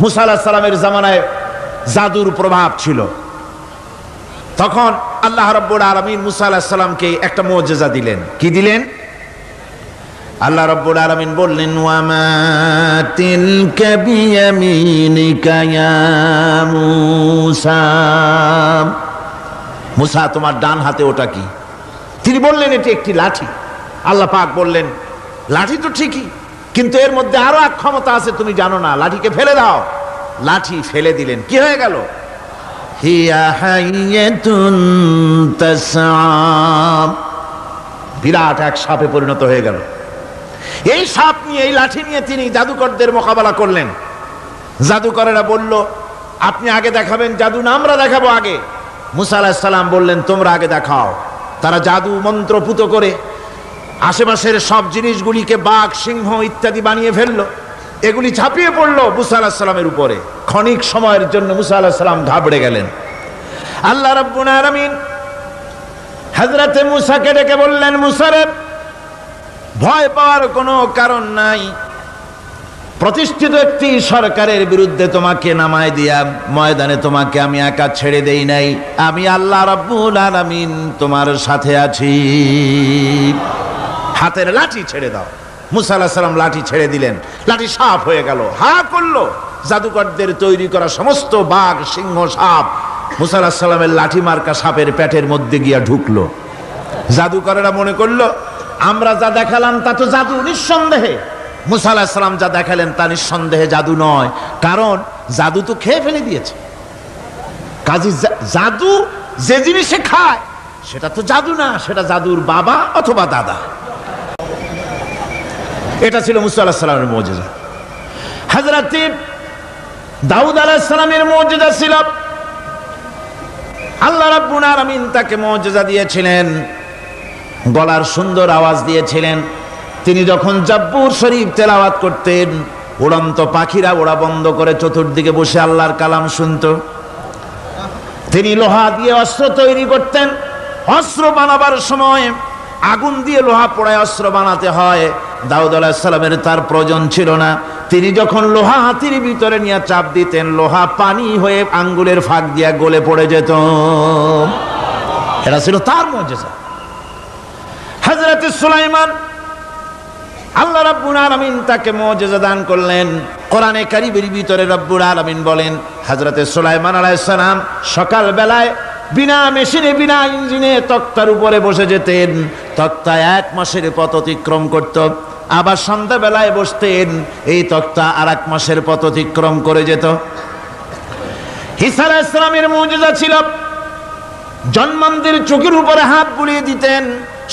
মুসা আলাইহিস সালামের জামানায় জাদুর প্রভাব ছিল। তখন আল্লাহ রাব্বুল আলামিন মুসা আলাইহিস সালামকে একটা মুজিজা দিলেন। কি দিলেন? আল্লাহ রাব্বুল আলামিন বললেন, ওয়া মা তিলকা বিয়ামিনিকা ইয়া মূসা। মুসা, তোমার ডান হাতে ওটা কি? তিনি বললেন, এটি একটি লাঠি। আল্লাহ পাক বললেন, লাঠি তো ঠিকই, কিন্তু এর মধ্যে আরো এক ক্ষমতা আছে, তুমি জানো না, লাঠিকে ফেলে দাও। লাঠি ফেলে দিলেন, কি হয়ে গেল? হিয়া হাইয়াতুন তাসআ, বিরাট এক সাপে পরিণত হয়ে গেল। এই সাপ নিয়ে, এই লাঠি নিয়ে তিনি জাদুকরদের মোকাবেলা করলেন। জাদুকরেরা বলল, আপনি আগে দেখাবেন জাদু না আমরা দেখাবো আগে? মুসা আলাইহিস সালাম বললেন, তোমরা আগে দেখাও। তারা জাদু মন্ত্র পুত করে আশেপাশের সব জিনিসগুলিকে বাঘ, সিংহ ইত্যাদি বানিয়ে ফেললো। এগুলি ঝাঁপিয়ে পড়লো মুসা আলাইহিস সালামের উপরে। ক্ষণিক সময়ের জন্য মুসা আলাইহিস সালাম ঘাবড়ে গেলেন। আল্লাহ রাব্বুল আলামিন হযরতে মুসাকে ডেকে বললেন, মুসা রে, ভয় পাওয়ার কোনো কারণ নাই। প্রতিষ্ঠিত একটি সরকারের বিরুদ্ধে তোমাকে নামায় দিয়া ময়দানে তোমাকে আমি একা ছেড়ে দেই নাই। আমি আল্লাহ রাব্বুল আলামিন তোমার সাথে আছি। হাতের লাঠি ছেড়ে দাও। মুসা আলাইহিস সালাম লাঠি ছেড়ে দিলেন। লাঠি সাপ হয়ে গেল। হা করলো। জাদুকরদের তৈরি করা সমস্ত বাঘ, সিংহ, সাপ মুসা আলাইহিস সালামের লাঠি মার্কা সাপের পেটের মধ্যে গিয়া ঢুকলো। জাদুকরেরা মনে করলো, আমরা যা দেখালাম তা তো জাদু, নিঃসন্দেহে। মুসা আলাইহিস সালাম যা দেখালেন তা নিঃসন্দেহে জাদু নয়, কারণ জাদু তো খেয়ে ফেলে দিয়েছে। কাজী জাদু যে জিনিসে খায় সেটা তো জাদু না, সেটা জাদুর বাবা অথবা দাদা। এটা ছিল মুসা আলাইহিস সালামের মুজিজা। হযরত দাউদ আলাইহিস সালামের মুজিজা ছিল, আল্লাহ রাব্বুল আলামিন তাকে মুজিজা দিয়েছিলেন, গলার সুন্দর আওয়াজ দিয়েছিলেন। তিনি যখন জাব্বুর শরীফ তেলাওয়াত করতেন, উড়ন্ত পাখিরা ওড়া বন্ধ করে চতুর্দিকে বসে আল্লাহর কালাম শুনত। তিনি লোহা দিয়ে অস্ত্র তৈরি করতেন। অস্ত্র বানাবার সময় আগুন দিয়ে লোহা পোড়ায় অস্ত্র বানাতে হয়। দাউদ আলাইহিস সালামের তার প্রয়োজন ছিল না। তিনি যখন লোহা হাতির ভিতরে নিয়ে চাপ দিতেন, লোহা পানি হয়ে আঙ্গুলের ফাঁক দিয়ে গলে পড়ে যেত। এটা ছিল তার মুজিজা। হযরত সুলাইমান, আল্লাহ রাব্বুল আলামিন তাকে মুজিজা দান করলেন। কোরআনে কারীমের ভিতরে রব্বুল আলামিন বলেন, হযরত সুলাইমান আলাইহিস সালাম সকাল বেলায় বিনা মেশিনে, বিনা ইঞ্জিনে তক্তার উপরে বসে যেতেন। তক্তা 1 মাসের পথ অতিক্রম করত। আবার সন্ধ্যা বেলায় বসতেন, এই তক্তা আর 1 মাসের পথ অতিক্রম করে যেত। ঈসা আলাইহিস সালামের মুজিজা ছিল, জন্মান্ধের চোখের উপরে হাত বুলিয়ে দিতেন,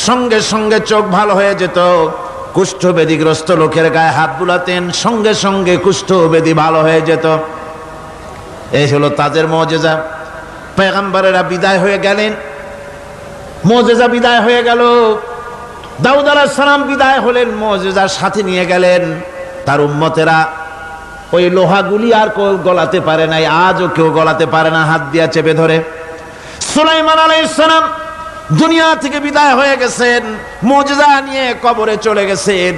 সঙ্গে সঙ্গে চোখ ভালো হয়ে যেত। কুষ্ঠব্যাধিগ্রস্ত লোকের গায়ে হাত বুলাতেন, সঙ্গে সঙ্গে কুষ্ঠব্যাধি ভালো হয়ে যেত। এই হলো তাদের মুজিজা। পয়গম্বরেরা বিদায় হয়ে গেলেন, মুজিজা বিদায় হয়ে গেল। দাউদ আলাইহিস সালাম বিদায় হলেন, মুজিজা সাথে নিয়ে গেলেন। তার উম্মতেরা ওই লোহাগুলি আর কেউ গলাতে পারে নাই, আজও কেউ গলাতে পারে না, হাত দিয়া চেপে ধরে। সুলাইমান আলাইহিস সালাম দুনিয়া থেকে বিদায় হয়ে গেছেন, মুজিজা নিয়ে কবরে চলে গেছেন।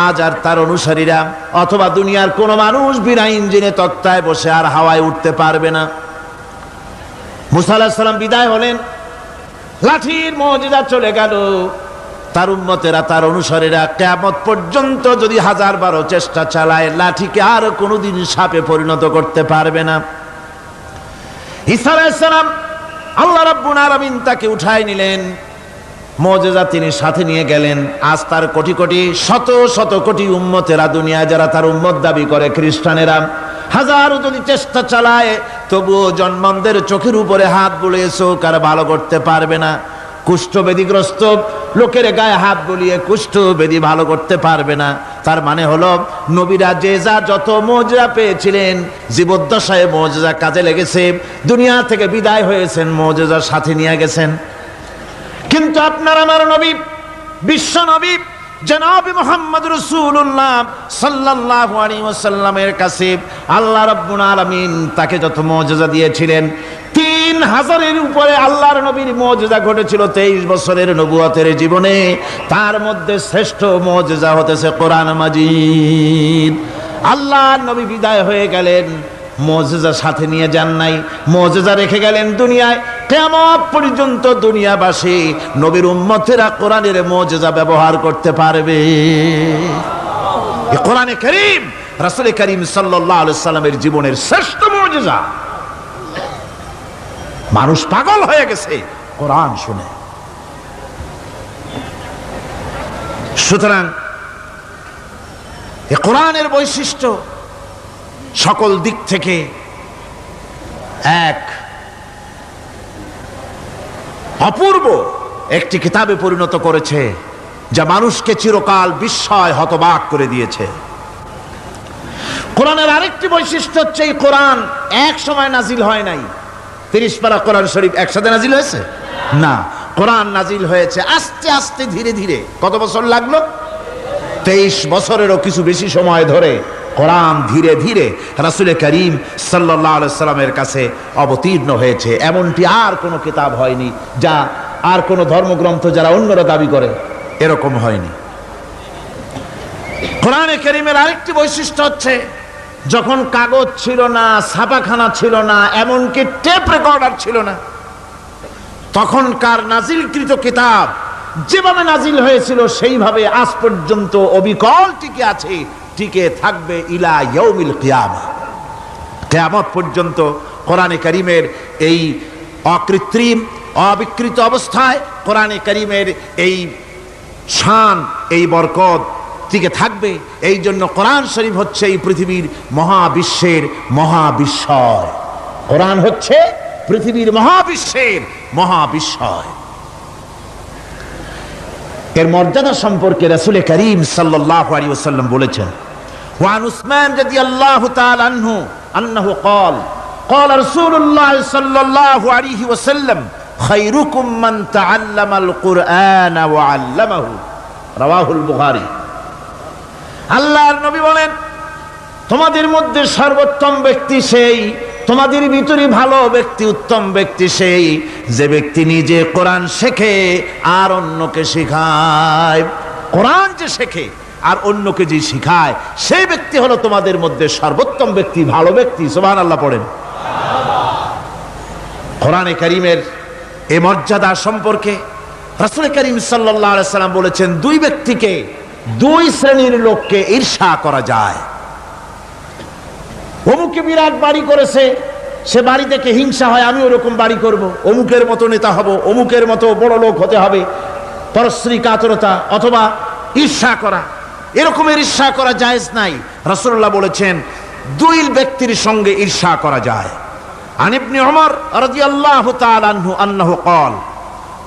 আজ আর তার অনুসারীরা অথবা দুনিয়ার কোন মানুষ বিনা ইঞ্জিনে তক্তায় বসে আর হাওয়ায় উঠতে পারবে না। মুসা আলাইহিস সালাম বিদায় হলেন, লাঠির মুজিজা চলে গেল। তার উম্মতেরা, তার অনুসারীরা কিয়ামত পর্যন্ত যদি 1000 চেষ্টা চালায়, লাঠিকে আর কোনোদিন সাপে পরিণত করতে পারবে না। ঈসা আলাইহিস সালাম, আল্লাহ রাব্বুল আলামিন তাকে উঠায় নিলেন, মুজিজা তিনি সাথে নিয়ে গেলেন। আজ তার কোটি কোটি, শত শত কোটি উম্মতেরা, দুনিয়া যারা তার উম্মত দাবি করে, খ্রিস্টানেরা, হাজারো যদি চেষ্টা চালায়, তবুও জন্মান্ধের চোখের উপরে হাত বুলিয়ে চোখ আর ভালো করতে পারবে না। কুষ্ঠব্যাধিগ্রস্ত লোকের গায়ে হাত বুলিয়ে কুষ্ঠব্যাধি ভালো করতে পারবে না। তার মানে হলো, নবীরা যে যা যত মুজিজা পেয়েছিলেন, জীবদ্দশায় মুজিজা কাজে লেগেছে। দুনিয়া থেকে বিদায় হয়েছেন, মুজিজার সাথে নিয়ে গেছেন। কিন্তু আপনার আমার নবী, বিশ্ব নবী জনাব মুহাম্মদ রাসূলুল্লাহ সাল্লাল্লাহু আলাইহি ওয়াসাল্লামের কাছে আল্লাহ রাব্বুল আলামিন তাকে যত মুজিজা দিয়েছিলেন, 3000-এর উপরে আল্লাহর নবীর মুজিজা ঘটেছিল 23 বছরের নবুয়তের জীবনে। তার মধ্যে শ্রেষ্ঠ মুজিজা হতেছে কোরআন মাজিদ। আল্লাহ নবী বিদায় হয়ে গেলেন, মুজিজা সাথে নিয়ে যান নাই, মুজিজা রেখে গেলেন দুনিয়ায়। কিয়ামত পর্যন্ত দুনিয়াবাসী নবীর উম্মতেরা কোরআনের মুজিজা ব্যবহার করতে পারবে। এই কোরআনে কারীম রাসূল করিম সাল্লাল্লাহু আলাইহি সাল্লামের জীবনের শ্রেষ্ঠ মুজিজা। মানুষ পাগল হয়ে গেছে কোরআন শুনে। সুতরাং এই কোরআনের বৈশিষ্ট্য সকল দিক থেকে এক অপূর্ব একটি কিতাবে পরিণত করেছে, যা মানুষকে চিরকাল বিস্ময় হতবাক করে দিয়েছে। কোরআনের আরেকটি বৈশিষ্ট্য হচ্ছে এই কোরআন এক সময় নাজিল হয় নাই। 30 পারা কোরআন শরীফ একসাথে নাজিল হয়েছে না, কোরআন নাজিল হয়েছে আস্তে আস্তে ধীরে ধীরে। কত বছর লাগলো? 23 বছরেরও কিছু বেশি সময় ধরে কোরআন ধীরে ধীরে রাসূল করিম সাল্লাল্লাহু আলাইহি সাল্লামের কাছে অবতীর্ণ হয়েছে। এমনটি আর কোনো কিতাব হয়নি, যা আর কোনো ধর্মগ্রন্থ যারা অন্যরা দাবি করে এরকম হয়নি। কোরআনে কারীমের আরেকটি বৈশিষ্ট্য হচ্ছে, যখন কাগজ ছিল না, ছাপাখানা ছিল না, এমনকি টেপ রেকর্ডার ছিল না, তখনকার নাজিলকৃত কিতাব যেভাবে নাজিল হয়েছিল সেইভাবে আজ পর্যন্ত অবিকল টিকে আছে, টিকে থাকবে ইলা ইয়াউমিল কিয়ামা। কিয়ামত পর্যন্ত কোরআনে কারীমের এই অকৃত্রিম অবিকৃত অবস্থায় কোরআনে কারীমের এই শান, এই বরকত টিকে থাকবে। এই জন্য কোরআন শরীফ হচ্ছে এই পৃথিবীর মহাবিশ্বের মহাবিস্ময়। কোরআন হচ্ছে পৃথিবীর মহাবিশ্বের মহাবিস্ময়। এর মর্যাদা সম্পর্কে রাসূল করিম সাল্লাল্লাহু আলাইহি ওয়াসাল্লাম বলেছেন, ওয়ান উসমান রাদিয়াল্লাহু তাআলা আনহু আন্নাহু قال قال رسول الله صلى الله عليه وسلم خيركم من تعلم القرآن وعلمه رواه البخاري। আল্লাহর নবী বলেন, তোমাদের মধ্যে সর্বোত্তম ব্যক্তি সেই, তোমাদের ভিতরে ভালো ব্যক্তি, উত্তম ব্যক্তি সেই যে ব্যক্তি নিজে কোরআন শেখে আর অন্যকে শেখায়। কোরআন যে শেখে আর অন্যকে যে শিখায়, সেই ব্যক্তি হলো তোমাদের মধ্যে সর্বোত্তম ব্যক্তি, ভালো ব্যক্তি। সুবহানাল্লাহ পড়েন। কোরআনে কারীমের এই মর্যাদা সম্পর্কে রাসূল করিম সাল্লাল্লাহু আলাইহি সাল্লাম বলেছেন, দুই ব্যক্তিকে, দুই শ্রেণীর লোককে ঈর্ষা করা যায়। অমুকে বিরাট বাড়ি করেছে, সে বাড়ি থেকে হিংসা হয়, আমি ওরকম বাড়ি করব, অমুকের মতো নেতা হব, অমুকের মতো বড় লোক হতে হবে। পরশ্রী কাতরতা অথবা ঈর্ষা করা, এরকমের ঈর্ষা করা জায়েজ নাই। রাসূলুল্লাহ বলেছেন, দুই ব্যক্তির সঙ্গে ঈর্ষা করা যায়। আন ইবনে উমর রাদিয়াল্লাহু তাআলা আনহু আন্নাহু قال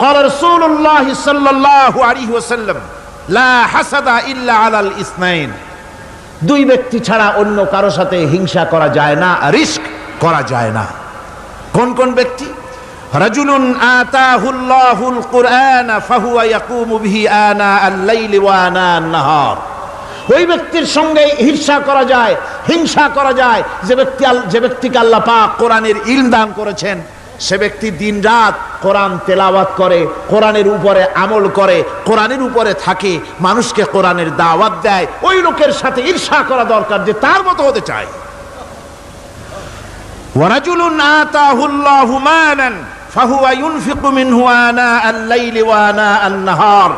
قال رسول الله صلى الله عليه وسلم لا حسد الا على الاثنين। দুই ব্যক্তি ছাড়া অন্য কারো সাথে হিংসা করা যায় না, রিস্ক করা যায় না। কোন কোন ব্যক্তি? রাজুলুন আতাহুল্লাহুল কুরআন ফাহুয়া ইয়াকুমু বিহি আনা আল-লাইলি ওয়া আনা আন-নাহার। ওই ব্যক্তির সঙ্গে ঈর্ষা করা যায়, হিংসা করা যায় যে ব্যক্তিকে আল্লাহ পাক কোরআনের ইলম দান করেছেন। সে ব্যক্তি দিন রাত কোরআন তেলাওয়াত করে, কোরআনের উপরে আমল করে, কোরআনের উপরে থাকে, মানুষকে কোরআনের দাওয়াত দেয়। ওই লোকের সাথে ঈর্ষা করা দরকার যে তার মতো হতে চায়। ওয়ারাজুলুন আতাহুল্লাহু মালান ফাহুয়া ইউনফিকু মিনহু আনা আল-লাইলি ওয়া আনা আন-নাহার।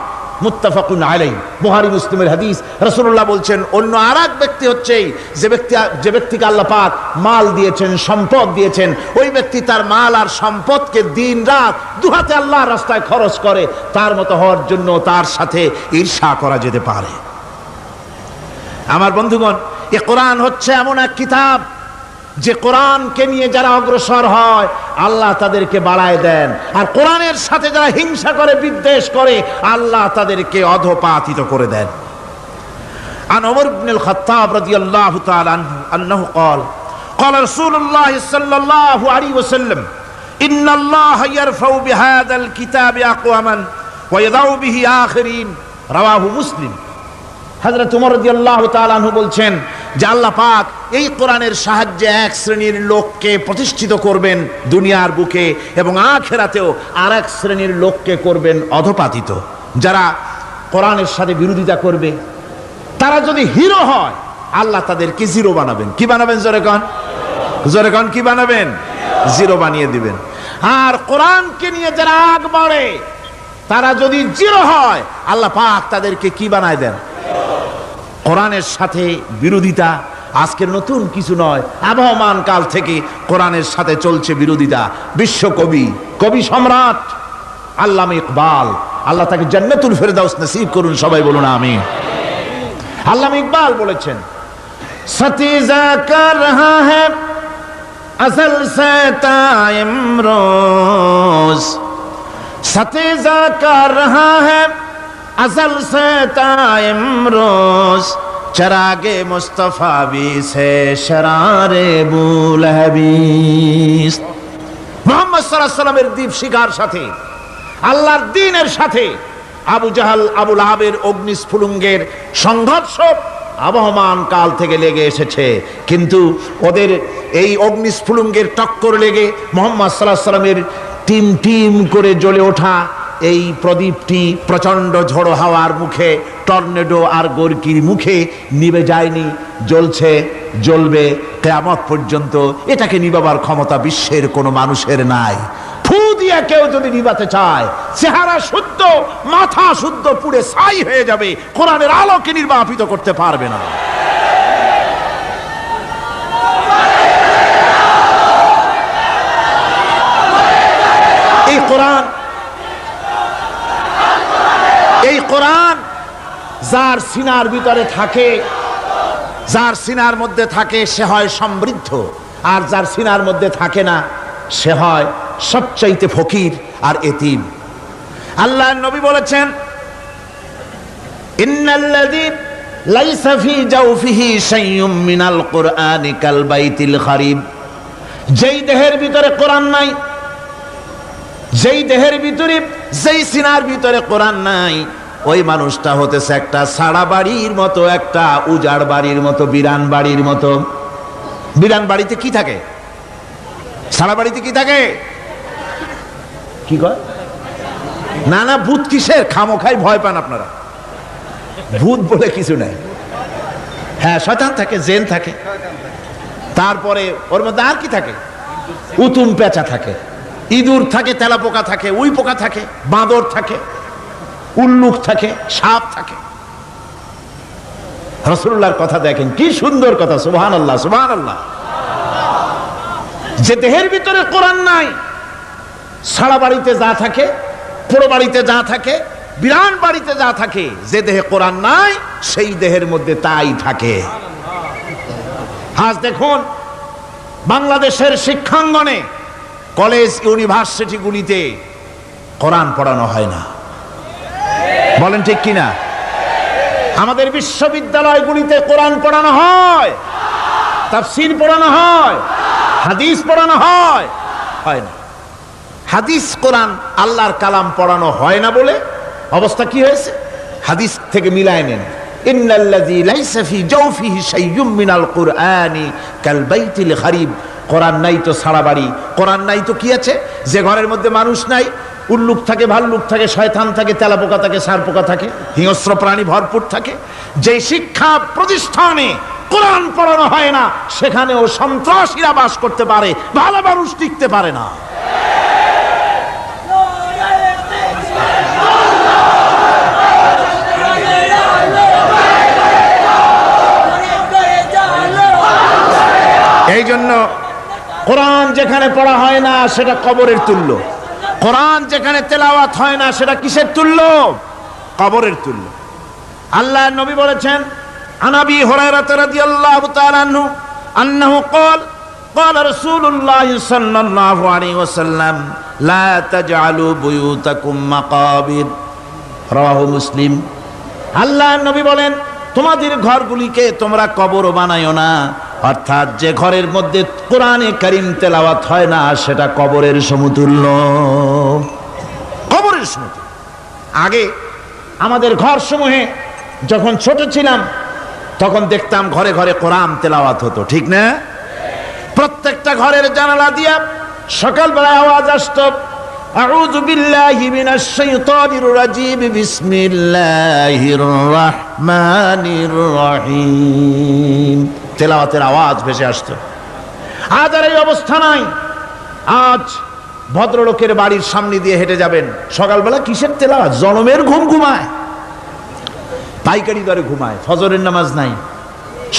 মুত্তাফাকুন আলাইহি, বুখারী মুসলিমের হাদিস। রাসূলুল্লাহ বলছেন, অন্য আরেক ব্যক্তি হচ্ছে যে ব্যক্তিকে আল্লাহ পাক মাল দিয়েছেন, সম্পদ দিয়েছেন, ওই ব্যক্তি তার মাল আর সম্পদকে দিন রাত দুহাতে আল্লাহর রাস্তায় খরচ করে। তার মতো হওয়ার জন্য তার সাথে ঈর্ষা করা যেতে পারে। আমার বন্ধুগণ, এই কোরআন হচ্ছে এমন এক কিতাব যে কোরআনকে নিয়ে যারা অগ্রসর হয় আল্লাহ তাদেরকে বাড়ায় দেন, আর কোরআনের সাথে যারা হিংসা করে, বিদ্বেষ করে, আল্লাহ তাদেরকে অধঃপাতিত করে দেন। আন ওমর ইবনে আল-খাত্তাব রাদিয়াল্লাহু তাআলা আনহু قال قال رسول الله صلى الله عليه وسلم ان الله يرفع بهذا الكتاب اقواما ويضع به آخرين رواه মুসলিম। হযরত ওমর রাদিয়াল্লাহু তাআলা আনহু বলছেন যে আল্লাহ পাক এই কোরআনের সাহায্যে এক শ্রেণীর লোককে প্রতিষ্ঠিত করবেন দুনিয়ার বুকে, এবং আখিরাতেও আরেক শ্রেণীর লোককে করবেন অধঃপাতিত। যারা কোরআনের সাথে বিরোধিতা করবে, তারা যদি হিরো হয়, আল্লাহ তাদেরকে জিরো বানাবেন। কি বানাবেন? জোরে কন, জোরে কন, কি বানাবেন? জিরো বানিয়ে দিবেন। আর কোরআনকে নিয়ে যারা আগ বাড়ে, তারা যদি জিরো হয়, আল্লাহ পাক তাদেরকে কি বানায় দেন? কোরআনের সাথে বিরোধিতা আজকের নতুন কিছু নয়, আবহমান কাল থেকে কোরআনের সাথে চলছে বিরোধিতা। বিশ্বকবি, কবি সম্রাট আল্লামা ইকবাল, আল্লাহ তাকে জান্নাতুল ফেরদাউস নসিব করুন, সবাই বলুন আমিন। আল্লামা ইকবাল বলেছেন, সতীজা কর রহা হ্যায় আসল সে তাইমরোজ, সতীজা কর রহা হ্যায় আসল সে তাইমরোজ, চরাগে মুস্তফা বি সে শরারে বুলহবিস। মুহাম্মদ সাল্লাল্লাহু আলাইহি ওয়াসাল্লামের দীপ শিখার সাথে, আল্লাহর দ্বীনের সাথে আবু জাহাল, আবু লাহাবের অগ্নিস্ফুলিঙ্গের সংঘর্ষ আবহমান কাল থেকে লেগে এসেছে। কিন্তু ওদের এই অগ্নিস্ফুলিঙ্গের টক্কর লেগে মুহাম্মদ সাল্লাল্লাহু আলাইহি ওয়াসাল্লামের টিম টিম করে জ্বলে ওঠা এই প্রদীপটি প্রচন্ড ঝড়ো হাওয়ার মুখে, টর্নেডো আর গর্কির মুখে নিভে যায়নি, জ্বলছে, জ্বলবে কিয়ামত পর্যন্ত। এটাকে নিভাবার ক্ষমতা বিশ্বের কোনো মানুষের নাই। ফু দিয়ে কেউ যদি নিভাতে চায়, চেহারা শুদ্ধ, মাথা শুদ্ধ, পুড়ে ছাই হয়ে যাবে, কোরআনের আলোকে নির্বাপিত করতে পারবে না। এই কোরআন, এই কোরআন যার সিনার ভিতরে থাকে, যার সিনার মধ্যে থাকে, সে হয় সমৃদ্ধ। আর যার সিনার মধ্যে থাকে না, সে হয় সবচাইতে ফকির আর এতিম। আল্লাহর নবী বলেছেন, ইন্নাল্লাযী লাইসা ফী জাওফিহি শাইউম মিনাল কুরআনি কাল বাইতিল খারিব। যেই দেহের ভিতরে কোরআন নাই, যেই দেহের ভিতরে, যেই সিনার ভিতরে কোরআন নাই, ওই মানুষটা হতেছে একটা সাড়া বাড়ির মতো, একটা উজাড় বাড়ির মতো, বিরান বাড়ির মতো। বিরান বাড়িতে কি থাকে? সাড়া বাড়িতে কি থাকে? কি কয়? না না, ভূত কিসের? খামোখাই ভয় পান আপনারা। ভূত বলে কিছু নাই। হ্যাঁ, শয়তান থাকে, জিন থাকে। তারপরে ওর মধ্যে আর কি থাকে? উতুম পেঁচা থাকে, ইঁদুর থাকে, তেলাপোকা থাকে, উই পোকা থাকে, বাঁদর থাকে, উল্লুক থাকে, সাপ থাকে। রাসূলুল্লাহর কথা দেখেন, কি সুন্দর কথা। সুবহানাল্লাহ, সুবহানাল্লাহ। যে দেহের ভিতরে কোরআন নাই, সারা বাড়িতে যা থাকে, পুরো বাড়িতে যা থাকে, বিরান বাড়িতে যা থাকে, যে দেহে কোরআন নাই, সেই দেহের মধ্যে তাই থাকে। আজ দেখুন, বাংলাদেশের শিক্ষাঙ্গনে, কলেজ ইউনিভার্সিটিগুলিতে কোরআন পড়ানো হয় না। বলেন ঠিক কিনা? আমাদের বিশ্ববিদ্যালয়গুলিতে কোরআন পড়ানো হয়, তাফসীর পড়ানো হয়, হাদিস পড়ানো হয়, হয় না। হাদিস, কোরআন, আল্লাহর কালাম পড়ানো হয় না বলে অবস্থা কি হয়েছে? হাদিস থেকে মিলায় নেন, ইন্নাল্লাযী লাইসা ফী জাওফিহি শাইউম মিনাল কুরআনি কাল বাইতিল খারিব। কোরআন নাই তো সারা বাড়ি। কোরআন নাই তো কি আছে? যে ঘরের মধ্যে মানুষ নাই, উল্লুক থাকে, ভাল্লুক থাকে, শয়তান থাকে, তেলাপোকা থাকে, সারপোকা থাকে, হিংস্র প্রাণী ভরপুর থাকে। যে শিক্ষা প্রতিষ্ঠানে কোরআন পড়ানো হয় না, সেখানেও সন্ত্রাসীরা বাস করতে পারে, ভালো মানুষ টিকতে পারে না। এই জন্য কোরআন যেখানে পড়া হয় না, সেটা কবরের তুল্য। কোরআন যেখানে তেলাওয়াত হয় না, সেটা কিসের তুল্য? কবরের তুল্য। আল্লাহর নবী বলেছেন, আনাবি হুরায়রা রাদিয়াল্লাহু তাআলা আনহু আন্নাহু ক্বাল ক্বালা রাসূলুল্লাহ সাল্লাল্লাহু আলাইহি ওয়াসাল্লাম লা তাজআলু বুয়ুতাকুম মাকাবির। রাওয়াহু মুসলিম। আল্লাহর নবী বলেন, তোমাদের ঘরগুলিকে তোমরা কবর বানাইও না। অর্থাৎ যে ঘরের মধ্যে কোরআনে কারীম তেলাওয়াত হয় না, সেটা কবরের সমতুল্য। কবরের সমতুল্য। আগে আমাদের ঘর সমূহে যখন ছোট ছিলাম, তখন দেখতাম ঘরে ঘরে কোরআন তেলাওয়াত হতো, ঠিক না? প্রত্যেকটা ঘরের জানালা দিয়া সকালবেলায় আওয়াজ আসতো, আউযু বিল্লাহি মিনাশ শাইতানির রাজীম, বিসমিল্লাহির রহমানির রহিম। তেলাওয়াতের আওয়াজ ভেসে আসতো। আজ আর এই অবস্থা নাই। আজ ভদ্রলোকের বাড়ির সামনে দিয়ে হেঁটে যাবেন, সকালবেলা কিসের তেলাওয়াত? জনমের ঘুম ঘুমায়, পাইকারি দরে ঘুমায়, ফজরের নামাজ নাই।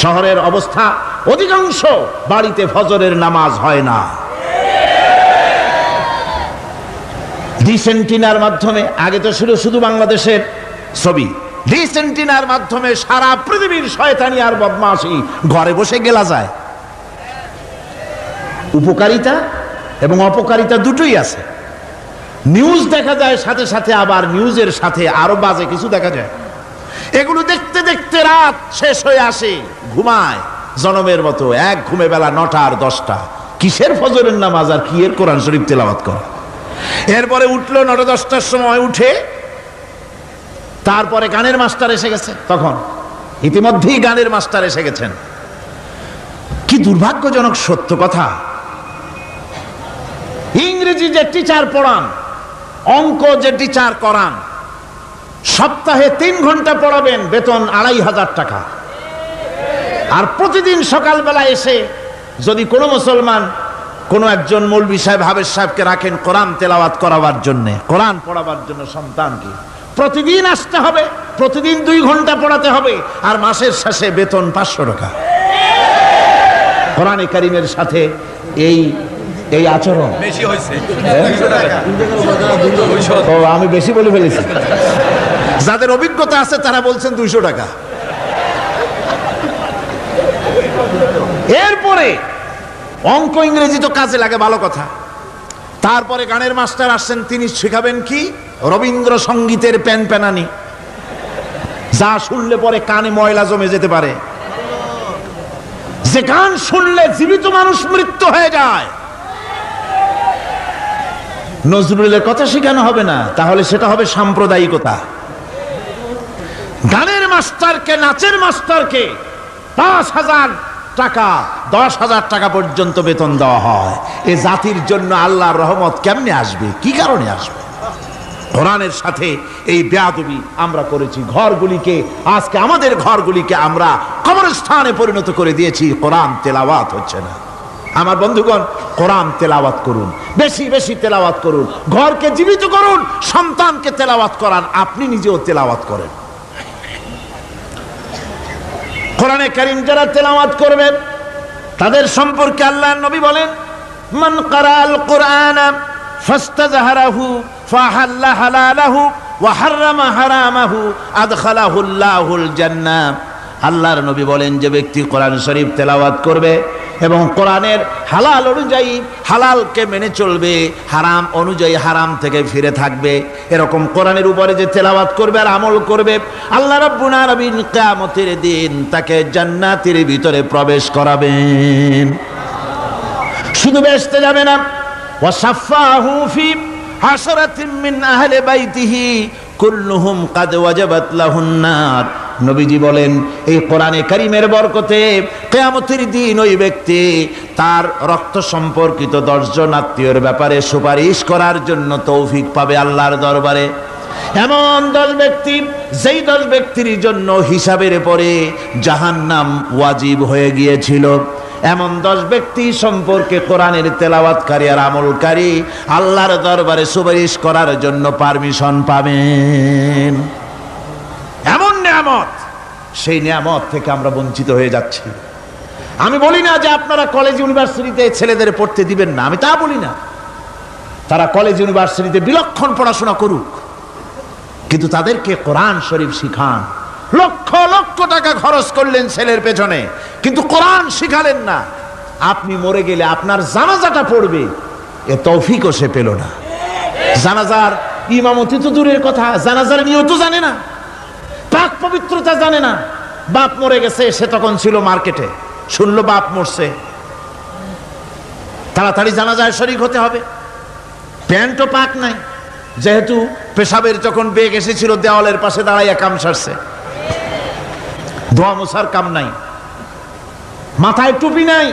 শহরের অবস্থা, অধিকাংশ বাড়িতে ফজরের নামাজ হয় না। ডিসেন্টিনার মাধ্যমে, আগে তো ছিল শুধু বাংলাদেশের ছবি, ডিসেন্টিনার মাধ্যমে সারা পৃথিবীর শয়তানি আর বদমাশি ঘরে বসে গেলা যায়। উপকারিতা এবং অপকারিতা দুটোই আছে। নিউজ দেখা যায় সাথে সাথে, আবার নিউজের সাথে আরো বাজে কিছু দেখা যায়। এগুলো দেখতে দেখতে রাত শেষ হয়ে আসে, ঘুমায় জনমের মতো, এক ঘুমে বেলা 9টা আর 10টা। কিসের ফজরের নামাজ আর কি এর কোরআন শরীফ তেলাওয়াত করা? এরপরে উঠলো 9টা 10টার সময়, উঠে তারপরে গানের মাস্টার এসে গেছে। তখন ইতিমধ্যেই গানের মাস্টার এসে গেছেন। কি দুর্ভাগ্যজনক সত্য কথা, ইংরেজি যে টিচার পড়ান, অঙ্ক যে টিচার করান, সপ্তাহে 3 ঘন্টা পড়াবেন, বেতন 2500 টাকা। আর প্রতিদিন সকালবেলা এসে যদি কোনো মুসলমান কোনো একজন মৌলভী সাহেব, হাফেজ সাহেবকে রাখেন কোরআন তেলাওয়াত করাবার জন্য, কোরআন পড়াবার জন্য সন্তানকে, প্রতিদিন আসতে হবে, প্রতিদিন 2 ঘন্টা পড়াতে হবে, আর মাসের শেষে বেতন 500 টাকা। কোরআনে কারীমের সাথে এই আচরণ বেশি হয়েছে। আমি বেশি বলে ফেলেছি। যাদের অভিজ্ঞতা আছে তারা বলছেন 200 টাকা। এরপরে অঙ্ক ইংরেজি তো কাজে লাগে, ভালো কথা। তারপরে গানের মাস্টার আসছেন, তিনি শেখাবেন কি? রবীন্দ্রসঙ্গীতের প্যানপ্যানানি, যা শুনলে পরে কানে ময়লা জমে যেতে পারে, যে গান শুনলে জীবিত মানুষ মৃত্যু হয়ে যায়। নজরুলের কথা শেখানো হবে না, তাহলে সেটা হবে সাম্প্রদায়িকতা। গানের মাস্টারকে, নাচের মাস্টারকে 10,000 টাকা, 10,000 টাকা পর্যন্ত বেতন দেওয়া হয়। এ জাতির জন্য আল্লাহর রহমত কেমনে আসবে? কি কারণে আসবে? কোরআনের সাথে এই বেয়াদবি আমরা করেছি। ঘরগুলিকে, আজকে আমাদের ঘরগুলিকে আমরা কবরস্থানে পরিণত করে দিয়েছি। কোরআন তেলাওয়াত হচ্ছে না। আমার বন্ধুগণ, কোরআন তেলাওয়াত করুন, বেশি বেশি তেলাওয়াত করুন, ঘরকে জীবিত করুন, সন্তানকে তেলাওয়াত করান, আপনি নিজেও তেলাওয়াত করেন। কোরআনে কারীম যারা তেলাওয়াত করবেন তাদের সম্পর্কে আল্লাহর নবী বলেন, মান ক্বারাআল কুরআনা ফাস্তাযহারাহু ফাহাল্লা হালালাহু ওয়া হাররামা হারামাহু আদখালাহুল্লাহুল জান্নাহ। আল্লাহর নবী বলেন, যে ব্যক্তি কোরআন শরীফ তেলাওয়াত করবে এবং কোরআনের হালাল অনুযায়ী হালালকে মেনে চলবে, হারাম অনুযায়ী হারাম থেকে ফিরে থাকবে, এরকম কোরআনের উপরে যে তেলাওয়াত করবে আর আমল করবে, আল্লাহ রাব্বুল আলামিন কিয়ামতের দিন তাকে জান্নাতের ভিতরে প্রবেশ করাবেন। শুধু বেহেশতে যাবে না, ওয়া সাফাহু ফি হাশরাতিন মিন আহলি বাইতিহি কুল্লুহুম কাদ ওয়াজাবাত লাহুন নার। নবীজি বলেন, এই কোরআনে কারীমের বরকতে কিয়ামতের দিন ওই ব্যক্তি তার রক্ত সম্পর্কিত 10 জন আত্মীয়র ব্যাপারে সুপারিশ করার জন্য তৌফিক পাবে আল্লাহর দরবারে। এমন 10 ব্যক্তি, যেই 10 ব্যক্তির জন্য হিসাবের পরে জাহান্নাম ওয়াজিব হয়ে গিয়েছিল, এমন 10 ব্যক্তি সম্পর্কে কোরআনের তেলাওয়াতকারী আর আমলকারী আল্লাহর দরবারে সুপারিশ করার জন্য পারমিশন পাবেন। এমন নিয়ামত, সেই নিয়ামত থেকে আমরা বঞ্চিত হয়ে যাচ্ছি। আমি বলি না যে আপনারা কলেজ ইউনিভার্সিটিতে ছেলেদের পড়তে দিবেন না, আমি তা বলি না। তারা কলেজ ইউনিভার্সিটিতে বিলক্ষণ পড়াশোনা করুক, কিন্তু তাদেরকে কোরআন শরীফ শিখান। লক্ষ লক্ষ টাকা খরচ করলেন ছেলের পেছনে, কিন্তু কোরআন শিখালেন না। আপনি মরে গেলে আপনার জানাজাটা পড়বে, এ তৌফিকও সে পেল না। জানাজার ইমামতি তো দূরের কথা, জানাজার নিয়ত জানে না, পাক পবিত্রতা জানে না। বাপ মরে গেছে, সে তখন ছিল মার্কেটে, শুনলো বাপ মরছে, তাড়াতাড়ি জানাজায় শরীক হতে হবে। প্যান্টও পাক নাই, যেহেতু পেশাবের যখন বেগ এসেছিল দেওয়ালের পাশে দাঁড়াইয়া কাম সারছে, ধোয়া মোছার কাম নাই, মাথায় টুপি নাই,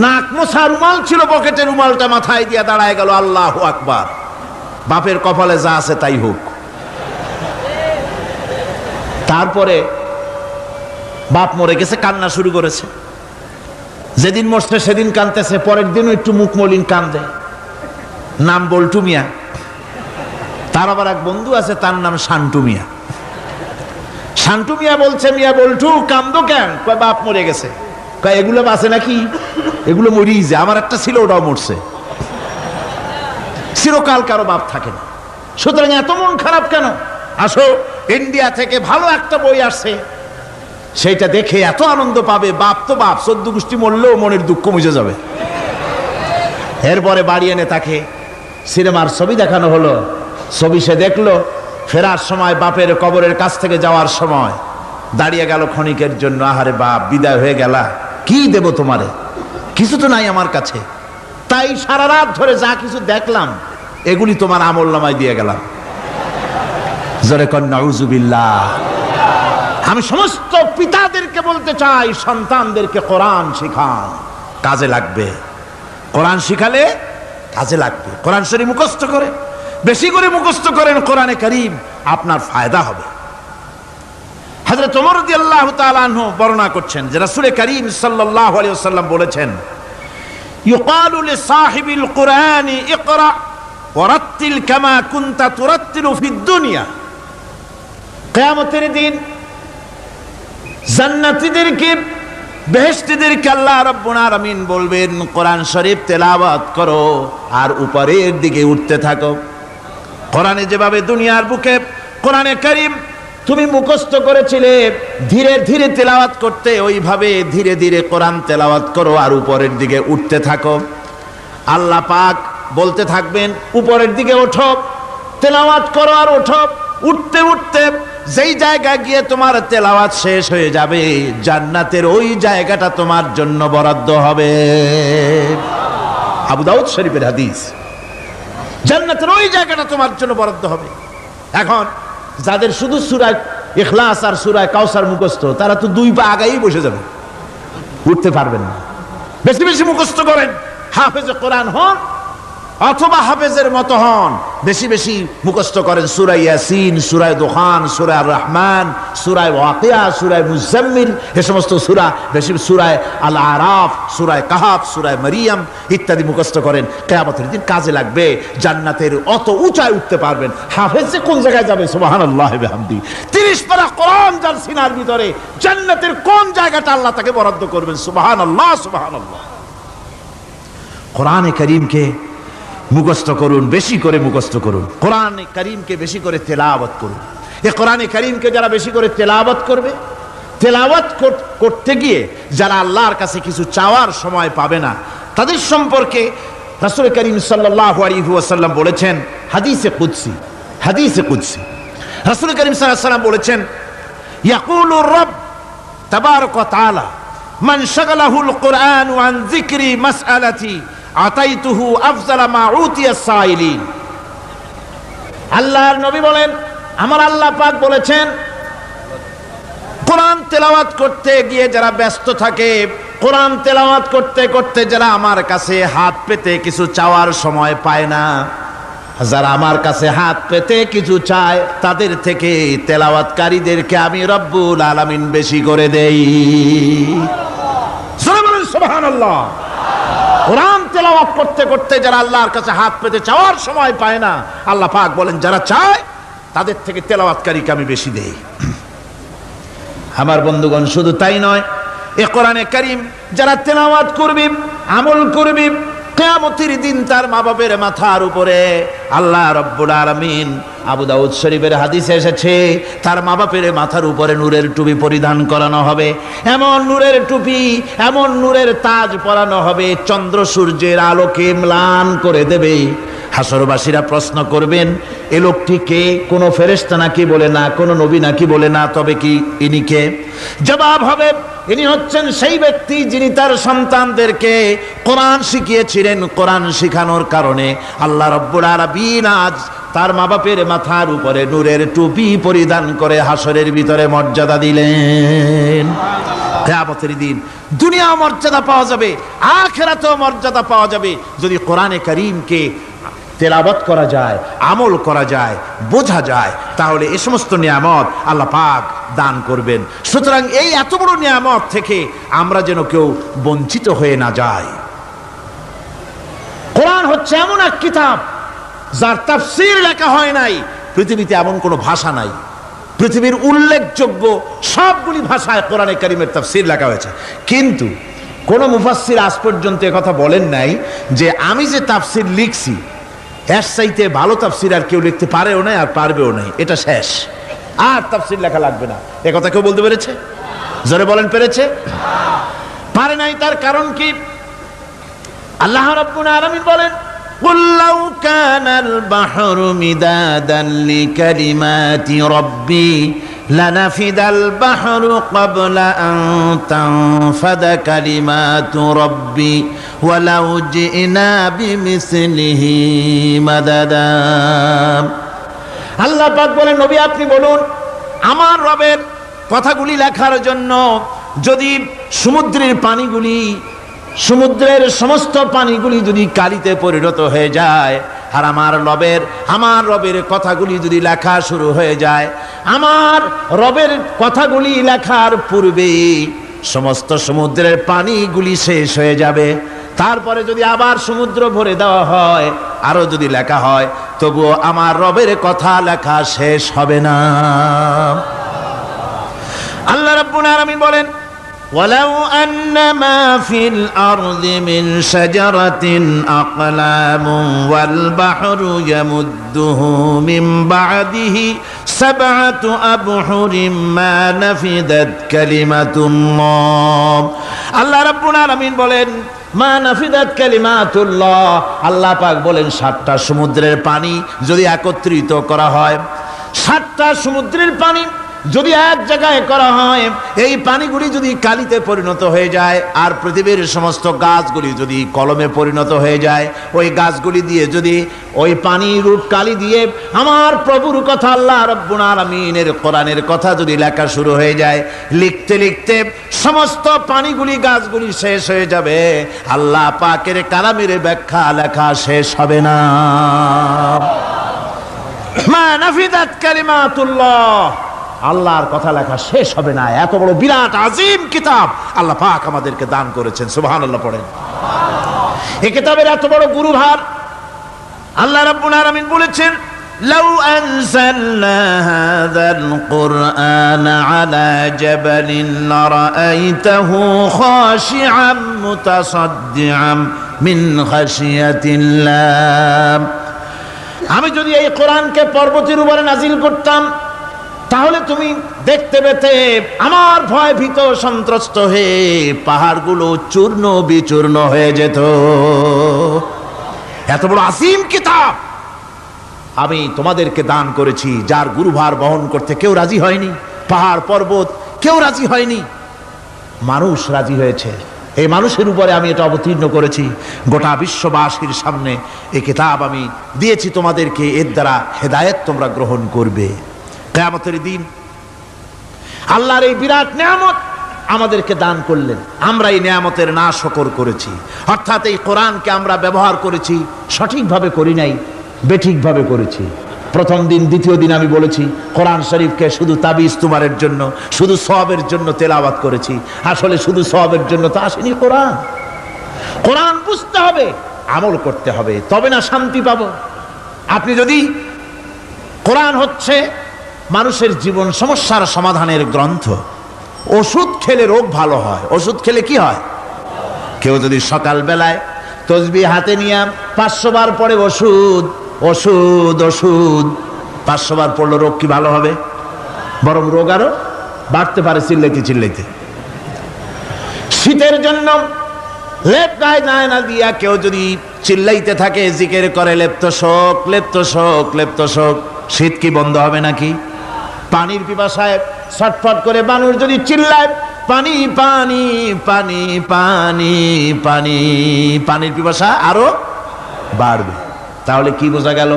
নাক মোছা রুমাল ছিল পকেটে, রুমালটা মাথায় দিয়া দাঁড়ায় গেল, আল্লাহু আকবার। বাপের কপালে যা আছে তাই হোক। তারপরে বাপ মরে গেছে, কান্না শুরু করেছে। যেদিন মরছে সেদিন কাঁদতেছে, পরের দিনও একটু মুখ মলিন কান্দে। নাম বল্টু মিয়া। তার আবার এক বন্ধু আছে, তার নাম শান্টু মিয়া। শান্টু মিয়া বলছে, মিয়া বল্টু কান্দো কেন? কয় বাপ মরে গেছে। কয় এগুলো বাঁচে নাকি? এগুলো মরিয়ে যায়, আমার একটা ছিল ওটাও মরছে। চিরকাল কারো বাপ থাকে না, সুতরাং এত মন খারাপ কেন? আসো, ইন্ডিয়া থেকে ভালো একটা বই আসছে, সেইটা দেখে এত আনন্দ পাবে। বাপ তো বাপ, 14 গোষ্ঠী মরলেও মনের দুঃখ মুছে যাবে। এরপরে বাড়ি এনে তাকে সিনেমার ছবি দেখানো হলো। ছবি সে দেখলো, ফেরার সময় বাপের কবরের কাছ থেকে যাওয়ার সময় দাঁড়িয়ে গেল ক্ষণিকের জন্য। আহারে বাপ, বিদায় হয়ে গেলা, কি দেব তোমারে? কিছু তো নাই আমার কাছে, তাই সারা রাত ধরে যা কিছু দেখলাম এগুলি তোমার আমলনামায় দিয়ে গেলাম। জোরে কর নাউজুবিল্লাহ। আমি সমস্ত পিতাদেরকে বলতে চাই, সন্তানদেরকে কোরআন শিখান, কাজে লাগবে। কোরআন শিখালে কাজে লাগবে। কোরআন শরীফ মুখস্থ করে, বেশি করে মুখস্থ করেন কোরআনে কারীম, আপনার ফায়দা হবে। হযরত ওমর রাদিয়াল্লাহু তাআলা আনহু বর্ণনা করছেন যে রাসূল কারীম সাল্লাল্লাহু আলাইহি ওয়াসাল্লাম বলেছেন, ইউকালু লিসাহিবিল কুরআনি ইকরা ওয়ারাত্তিল কামা কুনতা তুরাত্তিলু ফিদ দুনিয়া। কিয়ামতের দিন জান্নাতীদেরকে, বেহেশতীদেরকে আল্লাহ রাব্বুল আলামিন বলবেন, কোরআন শরীফ তেলাওয়াত করো আর উপরের দিকে উঠতে থাকো। কোরআনে যেভাবে দুনিয়ার বুকে কোরআনে কারীম তুমি মুখস্থ করেছিলে, ধীরে ধীরে তেলাওয়াত করতে, ওইভাবে ধীরে ধীরে কোরআন তেলাওয়াত করো আর উপরের দিকে উঠতে থাকো। আল্লাহ পাক বলতে থাকবেন, উপরের দিকে ওঠো, তেলাওয়াত করো আর ওঠো। উঠতে উঠতে যেই জায়গায় গিয়ে তোমার তেলাওয়াত শেষ হয়ে যাবে, জান্নাতের ওই জায়গাটা তোমার জন্য বরাদ্দ হবে। আবু দাউদ শরীফের হাদিস। জান্নাতের ওই জায়গাটা তোমার জন্য বরাদ্দ হবে। এখন যাদের শুধু সূরা ইখলাস আর সূরা কাউসার মুখস্থ, তারা তো 2 পা আগাই বসে যাবে, উঠতে পারবেন না। বেশি বেশি মুখস্থ করেন, হাফেজে কোরআন হন অথবা হাফেজের মতো হন। বেশি বেশি মুখস্থ করেন সূরা ইয়াসিন, সূরা দুখান, সূরা আর রহমান, সূরা ওয়াকিয়া, সূরা মুজাম্মিল, এই সমস্ত সূরা, বেশি সূরা আল আরাফ, সূরা কাহাফ, সূরা মারিয়াম ইত্যাদি মুখস্থ করেন। কিয়ামতের দিন কাজে লাগবে। জান্নাতের অত উঁচায় উঠতে পারবেন। হাফেজে কোন জায়গায় যাবে? সুবহানাল্লাহি ওয়া বিহামদি। 30 পারা কোরআন যার সিনার ভিতরে, জান্নাতের কোন জায়গাটা আল্লাহ তাকে বরাদ্দ করবেন? সুবহানাল্লাহ, সুবহানাল্লাহ। কোরআনে কারীমকে মুখস্থ করুন, বেশি করে মুখস্থ করুন। কোরআনে কারীমকে বেশি করে তেলাওয়াত করুন। এই কোরআনে কারীমকে যারা বেশি করে তেলাওয়াত করবে, তেলাওয়াত করতে গিয়ে যারা আল্লাহর কাছে কিছু চাওয়ার সময় পাবে না, তাদের সম্পর্কে রাসূল কারীম সাল্লাল্লাহু আলাইহি ওয়াসাল্লাম বলেছেন হাদিসে কুদসি। হাদিসে কুদসি রাসূল কারীম সাল্লাল্লাহু আলাইহি ওয়াসাল্লাম বলেছেন, ইয়াকুলুর রাbb তাবারাকা ওয়া তাআলা মান শাগালাহুল কুরআন আন যিকরি মাসআলাতি আতাইতুহু আফজালা মা উতিয়াস সাইলিন। আল্লাহর নবী বলেন, আমার আল্লাহ পাক বলেছেন, কোরআন তেলাওয়াত করতে গিয়ে যারা ব্যস্ত থাকে, কোরআন তেলাওয়াত করতে করতে যারা আমার কাছে হাত পেতে কিছু চাওয়ার সময় পায় না, যারা আমার কাছে হাত পেতে কিছু চায়, তাদের থেকে তেলাওয়াতকারীদেরকে আমি রব্বুল আলামিন বেশি করে দেই। সুবহানাল্লাহ। কোরআন তেলাওয়াত করতে করতে যারা আল্লাহর কাছে হাত পেতে চাওয়ার সময় পায় না, আল্লাহ পাক বলেন যারা চায় তাদের থেকে তেলাওয়াতকারীকে আমি বেশি দেই। আমার বন্ধুগণ, শুধু তাই নয়, এই কোরআনে কারীম যারা তেলাওয়াত করবে, আমল করবে, কিয়ামতের দিন তার মা বাপের মাথার উপরে আল্লাহ রাব্বুল আলামিন, আবু দাউদ শরীফের হাদিসে এসেছে, তার মা বাপের মাথার উপরে নূরের টুপি পরিধান করানো হবে। এমন নূরের টুপি, এমন নূরের তাজ পরানো হবে, চন্দ্র সূর্যের আলোকে ম্লান করে দেবে। হাসরবাসীরা প্রশ্ন করবেন, এ লোকটি কে? কোন ফেরেশতা নাকি? বলে না। কোন নবী নাকি? বলে না। তবে কি ইনি কে? জবাব হবে, ইনি হচ্ছেন সেই ব্যক্তি যিনি তার সন্তানদেরকে কোরআন শিখিয়েছিলেন। কোরআন শিখানোর কারণে আল্লাহ রাব্বুল আলামিন আজ তার মা বাপের মাথার উপরে নূরের টুপি পরিধান করে হাসরের ভিতরে মর্যাদা দিলেন। কিয়ামতের দিন দুনিয়া মর্যাদা পাওয়া যাবে, আখিরাতেও মর্যাদা পাওয়া যাবে যদি কোরআনে কারীমকে তেলাওয়াত করা যায়, আমল করা যায়, বোঝা যায়, তাহলে এই সমস্ত নিয়ামত আল্লাহ পাক দান করবেন। সুতরাং এই এত বড় নিয়ামত থেকে আমরা যেন কেউ বঞ্চিত হয়ে না যায়। কোরআন হচ্ছে এমন এক কিতাব যার তাফসীর লেখা হয় নাই। পৃথিবীতে এমন কোনো ভাষা নাই, পৃথিবীর উল্লেখযোগ্য সবগুলি ভাষায় কোরআনে কারীমের তাফসীর লেখা হয়েছে, কিন্তু কোন মুফাসসির আজ পর্যন্ত কথা বলেন নাই যে আমি যে তাফসীর লিখছি এর চাইতে ভালো তাফসীর আর কেউ লিখতে পারেও না আর পারবেও নাই, এটা শেষ, আর তাফসীর লেখা লাগবে না। এ কথা কেউ বলতে পেরেছে? জোরে বলেন, পেরেছে? পারে নাই। তার কারণ কি? আল্লাহ রাব্বুল আলামিন বলেন, قُلْ لَوْ كَانَ الْبَحْرُ مِدَادًا لِكَلِمَاتِ رَبِّي لَنَفِدَ الْبَحْرُ قَبْلَ أَن تَنفَدَ كَلِمَاتُ رَبِّي وَلَوْ جِئْنَا بِمِثْلِهِ مَدَدًا। আল্লাহ পাক বলেন, নবী আপনি বলুন, আমার রবের কথাগুলি লেখার জন্য যদি সমুদ্রের পানিগুলি, সমুদ্রের সমস্ত পানিগুলি যদি কালিতে পরিণত হয়ে যায়, আর আমার রবের কথাগুলি যদি লেখা শুরু হয়ে যায়, আমার রবের কথাগুলি লেখার পূর্বে সমস্ত সমুদ্রের পানিগুলি শেষ হয়ে যাবে। তারপরে যদি আবার সমুদ্র ভরে দেওয়া হয়, আরো যদি লেখা হয়, তবুও আমার রবের কথা লেখা শেষ হবে না। আল্লাহ রাব্বুল আলামিন বলেন, وَلَوْ أَنَّ مَا فِي الْأَرْضِ مِنْ شَجَرَةٍ أَقْلَامٌ وَالْبَحْرُ يَمُدُّهُ مِنْ بَعْدِهِ سَبْعَةُ أَبْحُرٍ مَا نَفِدَتْ كَلِمَةُ اللَّهِ। আল্লাহ রাব্বুল আলামিন বলেন, মা নাফিদাত কালিমাতুল্লাহ। আল্লাহ পাক বলেন, 7টা সমুদ্রের পানি যদি একত্রিত করা হয়, 7টা সমুদ্রের পানি যদি এক জায়গায় করা হয়, এই পানিগুলি যদি কালিতে পরিণত হয়ে যায়, আর পৃথিবীর সমস্ত গাছগুলি যদি কলমে পরিণত হয়ে যায়, ওই গাছগুলি দিয়ে যদি ওই পানি রূপ কালি দিয়ে আমার প্রভুর কথা, আল্লাহ রাব্বুল আলামিনের কোরআনের কথা যদি লেখা শুরু হয়ে যায়, লিখতে লিখতে সমস্ত পানিগুলি, গাছগুলি শেষ হয়ে যাবে, আল্লাহ পাকের কালামের ব্যাখ্যা লেখা শেষ হবে না। মা নাফিদাত কালিমাতুল্লাহ, আল্লাহর কথা লেখা শেষ হবে না। এত বড় বিরাট আজিম কিতাব আল্লাহ পাক আমাদেরকে দান করেছেন, সুবহানাল্লাহ পড়েন। এই কিতাবের এত বড় গুরুভার আল্লাহ রাব্বুল আলামিন বলেছেন, লাউ আনজালনা হাযাল কুরআনা আলা জাবালিন লারাআইতাহু খাশিআম মুতাসাদ্দিআম মিন খাশিয়াতিল্লাহ। আমি যদি এই কোরআনকে পর্বতের উপরে নাজিল করতাম, তাহলে তুমি দেখতে পেতে আমার ভয় ভীত সন্ত্রস্ত হয়ে পাহাড়গুলো চূর্ণ বিচূর্ণ হয়ে যেত। এত বড় আসিম কিতাব আমি তোমাদেরকে দান করেছি, যার গুরুভার বহন করতে কেউ রাজি হয়নি, পাহাড় পর্বত কেউ রাজি হয়নি, মানুষ রাজি হয়েছে। এই মানুষের উপরে আমি এটা অবতীর্ণ করেছি, গোটা বিশ্ববাসীর সামনে এই কিতাব আমি দিয়েছি তোমাদেরকে, এর দ্বারা হেদায়েত তোমরা গ্রহণ করবে। কিয়ামতের দিন আল্লাহর এই বিরাট নিয়ামত আমাদেরকে দান করলেন, আমরা এই নিয়ামতের না শকর করেছি, অর্থাৎ এই কোরআনকে আমরা ব্যবহার করেছি সঠিকভাবে করি নাই, বেঠিকভাবে করেছি। প্রথম দিন দ্বিতীয় দিন আমি বলেছি কোরআন শরীফকে শুধু তাবিজ তুমারের জন্য, শুধু সওয়াবের জন্য তেলাওয়াত করেছি। আসলে শুধু সওয়াবের জন্য তো আসেনি কোরআন। কোরআন বুঝতে হবে, আমল করতে হবে, তবে না শান্তি পাবো। আপনি যদি, কোরআন হচ্ছে মানুষের জীবন সমস্যার সমাধানের গ্রন্থ। ওষুধ খেলে রোগ ভালো হয়, ওষুধ খেলে কি হয়? কেউ যদি সকাল বেলায় তসবিহ হাতে নিয়ে 500 বার পড়ে ওষুধ ওষুধ ওষুধ, 500 বার পড়লো, রোগ কি ভালো হবে? বরং রোগ আরো বাড়তে পারে চিল্লাইতে চিল্লাইতে। শীতের জন্য লেপ গায়ে যায় না দিয়া কেউ যদি চিল্লাইতে থাকে, জিকির করে লেপ্ত শোক লেপ্ত শোক লেপ্ত শোক, শীত কি বন্ধ হবে নাকি? পানির পিপাসায় ছটফট করে মানুষ যদি চিল্লায় পানি পানি পানি পানি পানি, পানির পিপাসা আরো বাড়বে। তাহলে কি বোঝা গেল?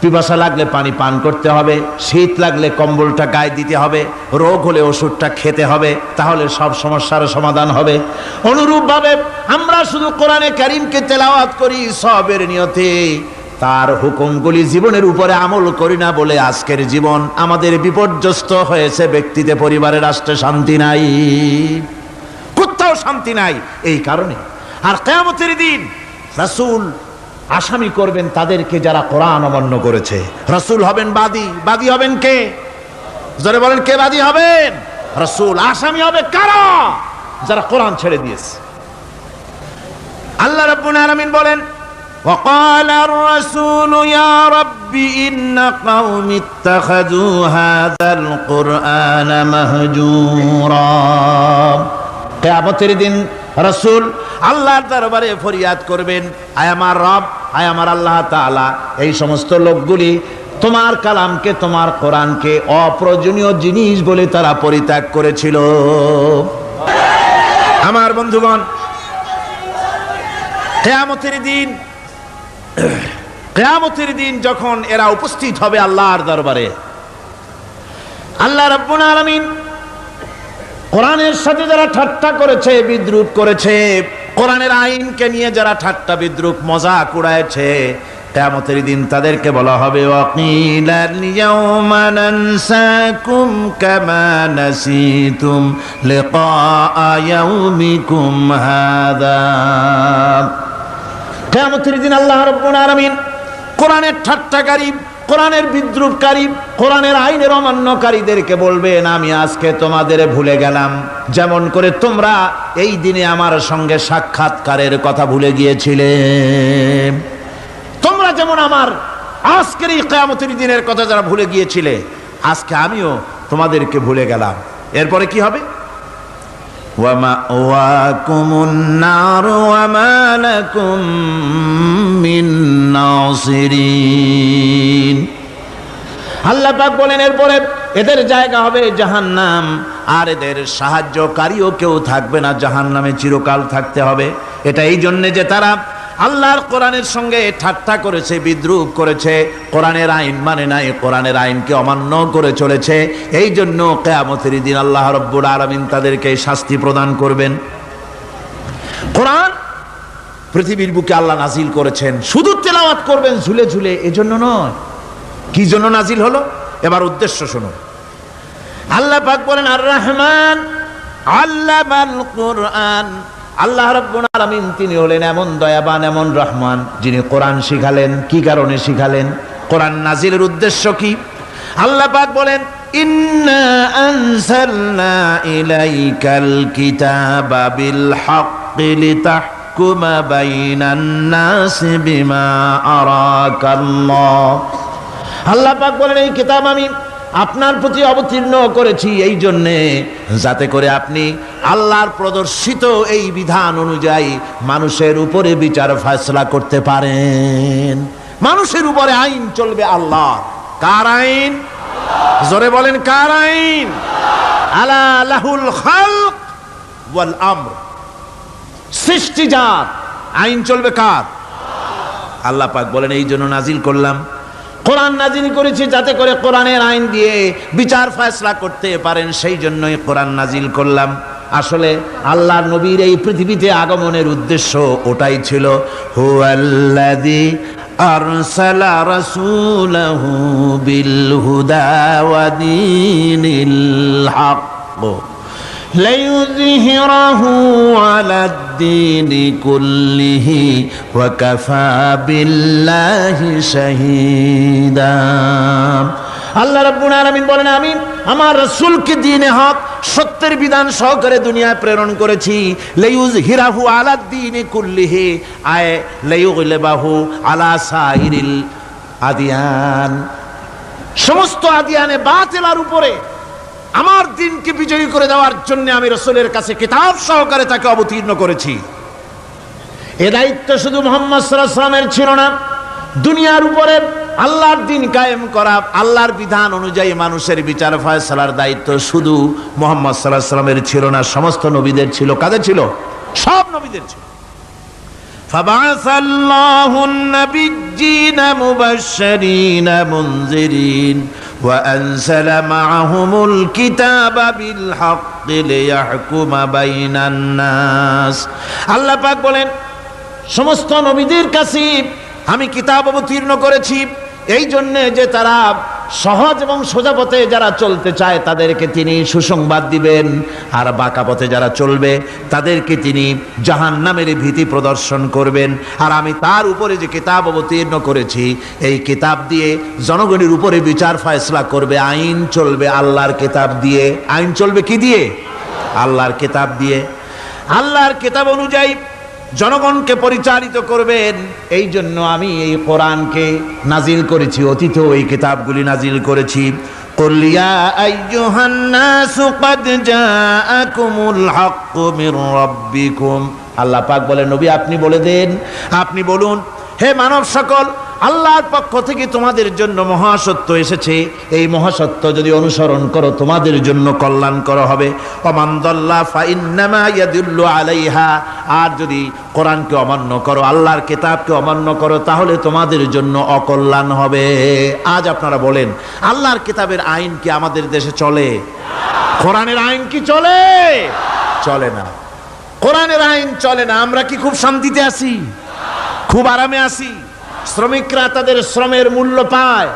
পিপাসা লাগলে পানি পান করতে হবে, শীত লাগলে কম্বলটা গায়ে দিতে হবে, রোগ হলে ওষুধটা খেতে হবে, তাহলে সব সমস্যার সমাধান হবে। অনুরূপভাবে আমরা শুধু কোরআনে কারীমকে তেলাওয়াত করি সওয়াবের নিয়তে, তার হুকুমগুলি জীবনের উপরে আমল করি না বলে আজকের জীবন আমাদের বিপর্যস্ত হয়েছে। ব্যক্তিতে, পরিবারে, রাষ্ট্রে শান্তি নাই, কোথাও শান্তি নাই এই কারণে। আর কিয়ামতের দিন রাসূল আসামি করবেন তাদেরকে যারা কোরআন অমান্য করেছে। রাসূল হবেন বাদী। বাদী হবেন কে? জোরে বলেন, কে বাদী হবেন? রাসূল। আসামি হবে কারা? যারা কোরআন ছেড়ে দিয়েছে। আল্লাহ রাব্বুল আলামিন বলেন, وقال الرسول يا رب إن قومي اتخذوا هذا القرآن مهجورا। কিয়ামতের দিন রাসূল আল্লাহর দরবারে ফরিয়াদ করবেন, আয় আমার রব, আয় আমার আল্লাহ তাআলা, এই সমস্ত লোকগুলি তোমার কালামকে, তোমার কোরআনকে অপ্রয়োজনীয় জিনিস বলে তারা পরিত্যাগ করেছিল। আমার বন্ধুগণ, কিয়ামতের দিন যখন এরা উপস্থিত হবে আল্লাহর দরবারে, আল্লাহ রাব্বুল আলামিন কোরআনের সাথে যারা ঠাট্টা করেছে, বিদ্রূপ করেছে, কোরআনের আইনকে নিয়ে যারা ঠাট্টা বিদ্রূপ মজাক উড়াইছে, কিয়ামতের দিন তাদেরকে বলা হবে, ওয়াকিলাল ইয়াউমা নানসাকুম কামা নাসিতুম লিকা ইয়াউমিকুম হাযা। কিয়ামতের দিন আল্লাহ রাব্বুল আলামিন কোরআনের ঠাট্টাকারী, কোরআনের বিদ্রূপকারী, কোরআনের আইনের অমান্যকারীদেরকে বলবেন, আমি আজকে তোমাদের ভুলে গেলাম, যেমন করে তোমরা এই দিনে আমার সঙ্গে সাক্ষাৎকারের কথা ভুলে গিয়েছিলে। তোমরা যেমন আমার আজকের এই কিয়ামতের দিনের কথা যারা ভুলে গিয়েছিলে, আজকে আমিও তোমাদেরকে ভুলে গেলাম। এরপরে কি হবে? ওয়ামাওয়াকুমুন নার ওয়ামা লাকুম মিন নাসিরিন। আল্লাহ পাক বলেন, এরপরে এদের জায়গা হবে জাহান্নাম, আর এদের সাহায্যকারীও কেউ থাকবে না, জাহান্নামে চিরকাল থাকতে হবে। এটা এই জন্য যে তারা আল্লাহর কোরআনের সঙ্গে ঠাট্টা করেছে, বিদ্রূপ করেছে, কোরআনের আইন মানে নাই, কোরআনের আইনকে অমান্য করে চলেছে। এই জন্য কিয়ামতের দিন আল্লাহ রাব্বুল আলামিন তাদেরকে শাস্তি প্রদান করবেন। কোরআন পৃথিবীর বুকে আল্লাহ নাজিল করেছেন, শুধু তেলাওয়াত করবেন ঝুলে ঝুলে, এজন্য নয়। কি জন্য নাজিল হলো? এবার উদ্দেশ্য শুনুন। আল্লাহ পাক বলেন, আর রহমান আল্লামাল কুরআন। আল্লাহ রাব্বুল আলামিন তিনি হলেন এমন দয়াবান, এমন রহমান, যিনি কোরআন শিখালেন। কি কারণে শিখালেন? কোরআন নাজিলের উদ্দেশ্য কি? আল্লাহ পাক বলেন, ইন্না আনজালনা ইলাইকাল কিতাবা বিল হাক্কি লিতাহকুমা বাইনান নাসি বিমা আরাকাল্লাহ। আল্লাহ পাক বলেন, এই কিতাব আমি আপনার প্রতি অবতীর্ণ করেছি এই জন্যে যাতে করে আপনি আল্লাহর প্রদর্শিত এই বিধান অনুযায়ী মানুষের উপরে বিচার ফয়সালা করতে পারেন। মানুষের উপরে আইন চলবে আল্লাহ। কার আইন? জোরে বলেন, কার আইন? আলা লাহুল খালক ওয়াল আমর। সৃষ্টি যার, আইন চলবে কার? আল্লাহ পাক বলেন, এই জন্য নাজিল করলাম, কোরআন নাজিল করেছি যাতে করে কোরআনের আইন দিয়ে বিচার ফয়সালা করতে পারেন, সেই জন্যই কোরআন নাজিল করলাম। আসলে আল্লাহর নবীর এই পৃথিবীতে আগমনের উদ্দেশ্য ওটাই ছিল। হুয়াল্লাযী আরসালা রাসূলাহু বিল হুদা ওয়া দীনিল হক লিইয়ুযহিরাহু আলাদ-দীনি কুল্লিহি ওয়া কাফা বিল্লাহি শাহীদা। আল্লাহ রাব্বুল আলামিন বলেন, আমি আমার রাসূলকে দ্বীনে হক, সত্যের বিধান সহকারে দুনিয়ায় প্রেরণ করেছি। লিইয়ুযহিরাহু আলাদ-দীনি কুল্লিহি, আয় লিইয়ুগলিবাহু আলা সাইরিল আদিয়ান। সমস্ত আদিয়ানে বাতিলের উপরে আমার দিনকে বিজয়ী করে দেওয়ার জন্য আমি রাসূলের কাছে কিতাব সহকারে তাকে অবতীর্ণ করেছি। এ দায়িত্ব শুধু মুহাম্মদ সাল্লাল্লাহু আলাইহি ওয়াসাল্লামের ছিল না, দুনিয়ার উপরে আল্লাহর দিন কায়েম করা, আল্লাহর বিধান অনুযায়ী মানুষের বিচার ফয়সালার দায়িত্ব শুধু মুহাম্মদ সাল্লাল্লাহু আলাইহি ওয়াসাল্লামের ছিল না, সমস্ত নবীদের ছিল। কাদের ছিল? সব নবীদের ছিল। فبعث الله النبيين مبشرين منذرين وأنزل معهم الكتاب بالحق ليحكم بين الناس আল্লাহ পাক বলেন সমস্ত নবীদের কাছে আমি কিতাব অবতীর্ণ করেছি এই জন্য যে তারা সহজ এবং সোজা পথে যারা চলতে চায় তাদেরকে তিনি সুসংবাদ দিবেন, আর বাঁকা পথে যারা চলবে তাদেরকে তিনি জাহান্নামের ভীতি প্রদর্শন করবেন। আর আমি তার উপরে যে কিতাব অবতীর্ণ করেছি এই কিতাব দিয়ে জনগণের উপরে বিচার ফয়সলা করবে, আইন চলবে আল্লাহর কিতাব দিয়ে। আইন চলবে কি দিয়ে? আল্লাহর কিতাব দিয়ে। আল্লাহর কিতাব অনুযায়ী জনগণকে পরিচালিত করবেন। এই জন্য আমি এই কোরআনকে নাজিল করেছি, অতীতেও এই কিতাবগুলি নাজিল করেছি। কুল ইয়া আইয়ুহান নাসু ক্বাদ জাআকুমুল হাক্কু মির রাব্বিকুম। আল্লাহ পাক বলেন নবী আপনি বলে দেন, আপনি বলুন হে মানব সকল, আল্লাহর পক্ষ থেকে তোমাদের জন্য মহাসত্য এসেছে, এই মহাসত্য যদি অনুসরণ করো তোমাদের জন্য কল্যাণকর হবে। ওমান দাল্লা ফাইন্নামা ইয়াদুল্লু আলাইহা, আর যদি কোরআনকে অমান্য করো, আল্লাহর কিতাবকে অমান্য করো, তাহলে তোমাদের জন্য অকল্যাণ হবে। আজ আপনারা বলেন আল্লাহর কিতাবের আইন কি আমাদের দেশে চলে? কোরআনের আইন কি চলে? চলে না। কোরআনের আইন চলে না। আমরা কি খুব শান্তিতে আছি? খুব আরামে আছি? শ্রমিকরা তাদের শ্রমের মূল্য পায়,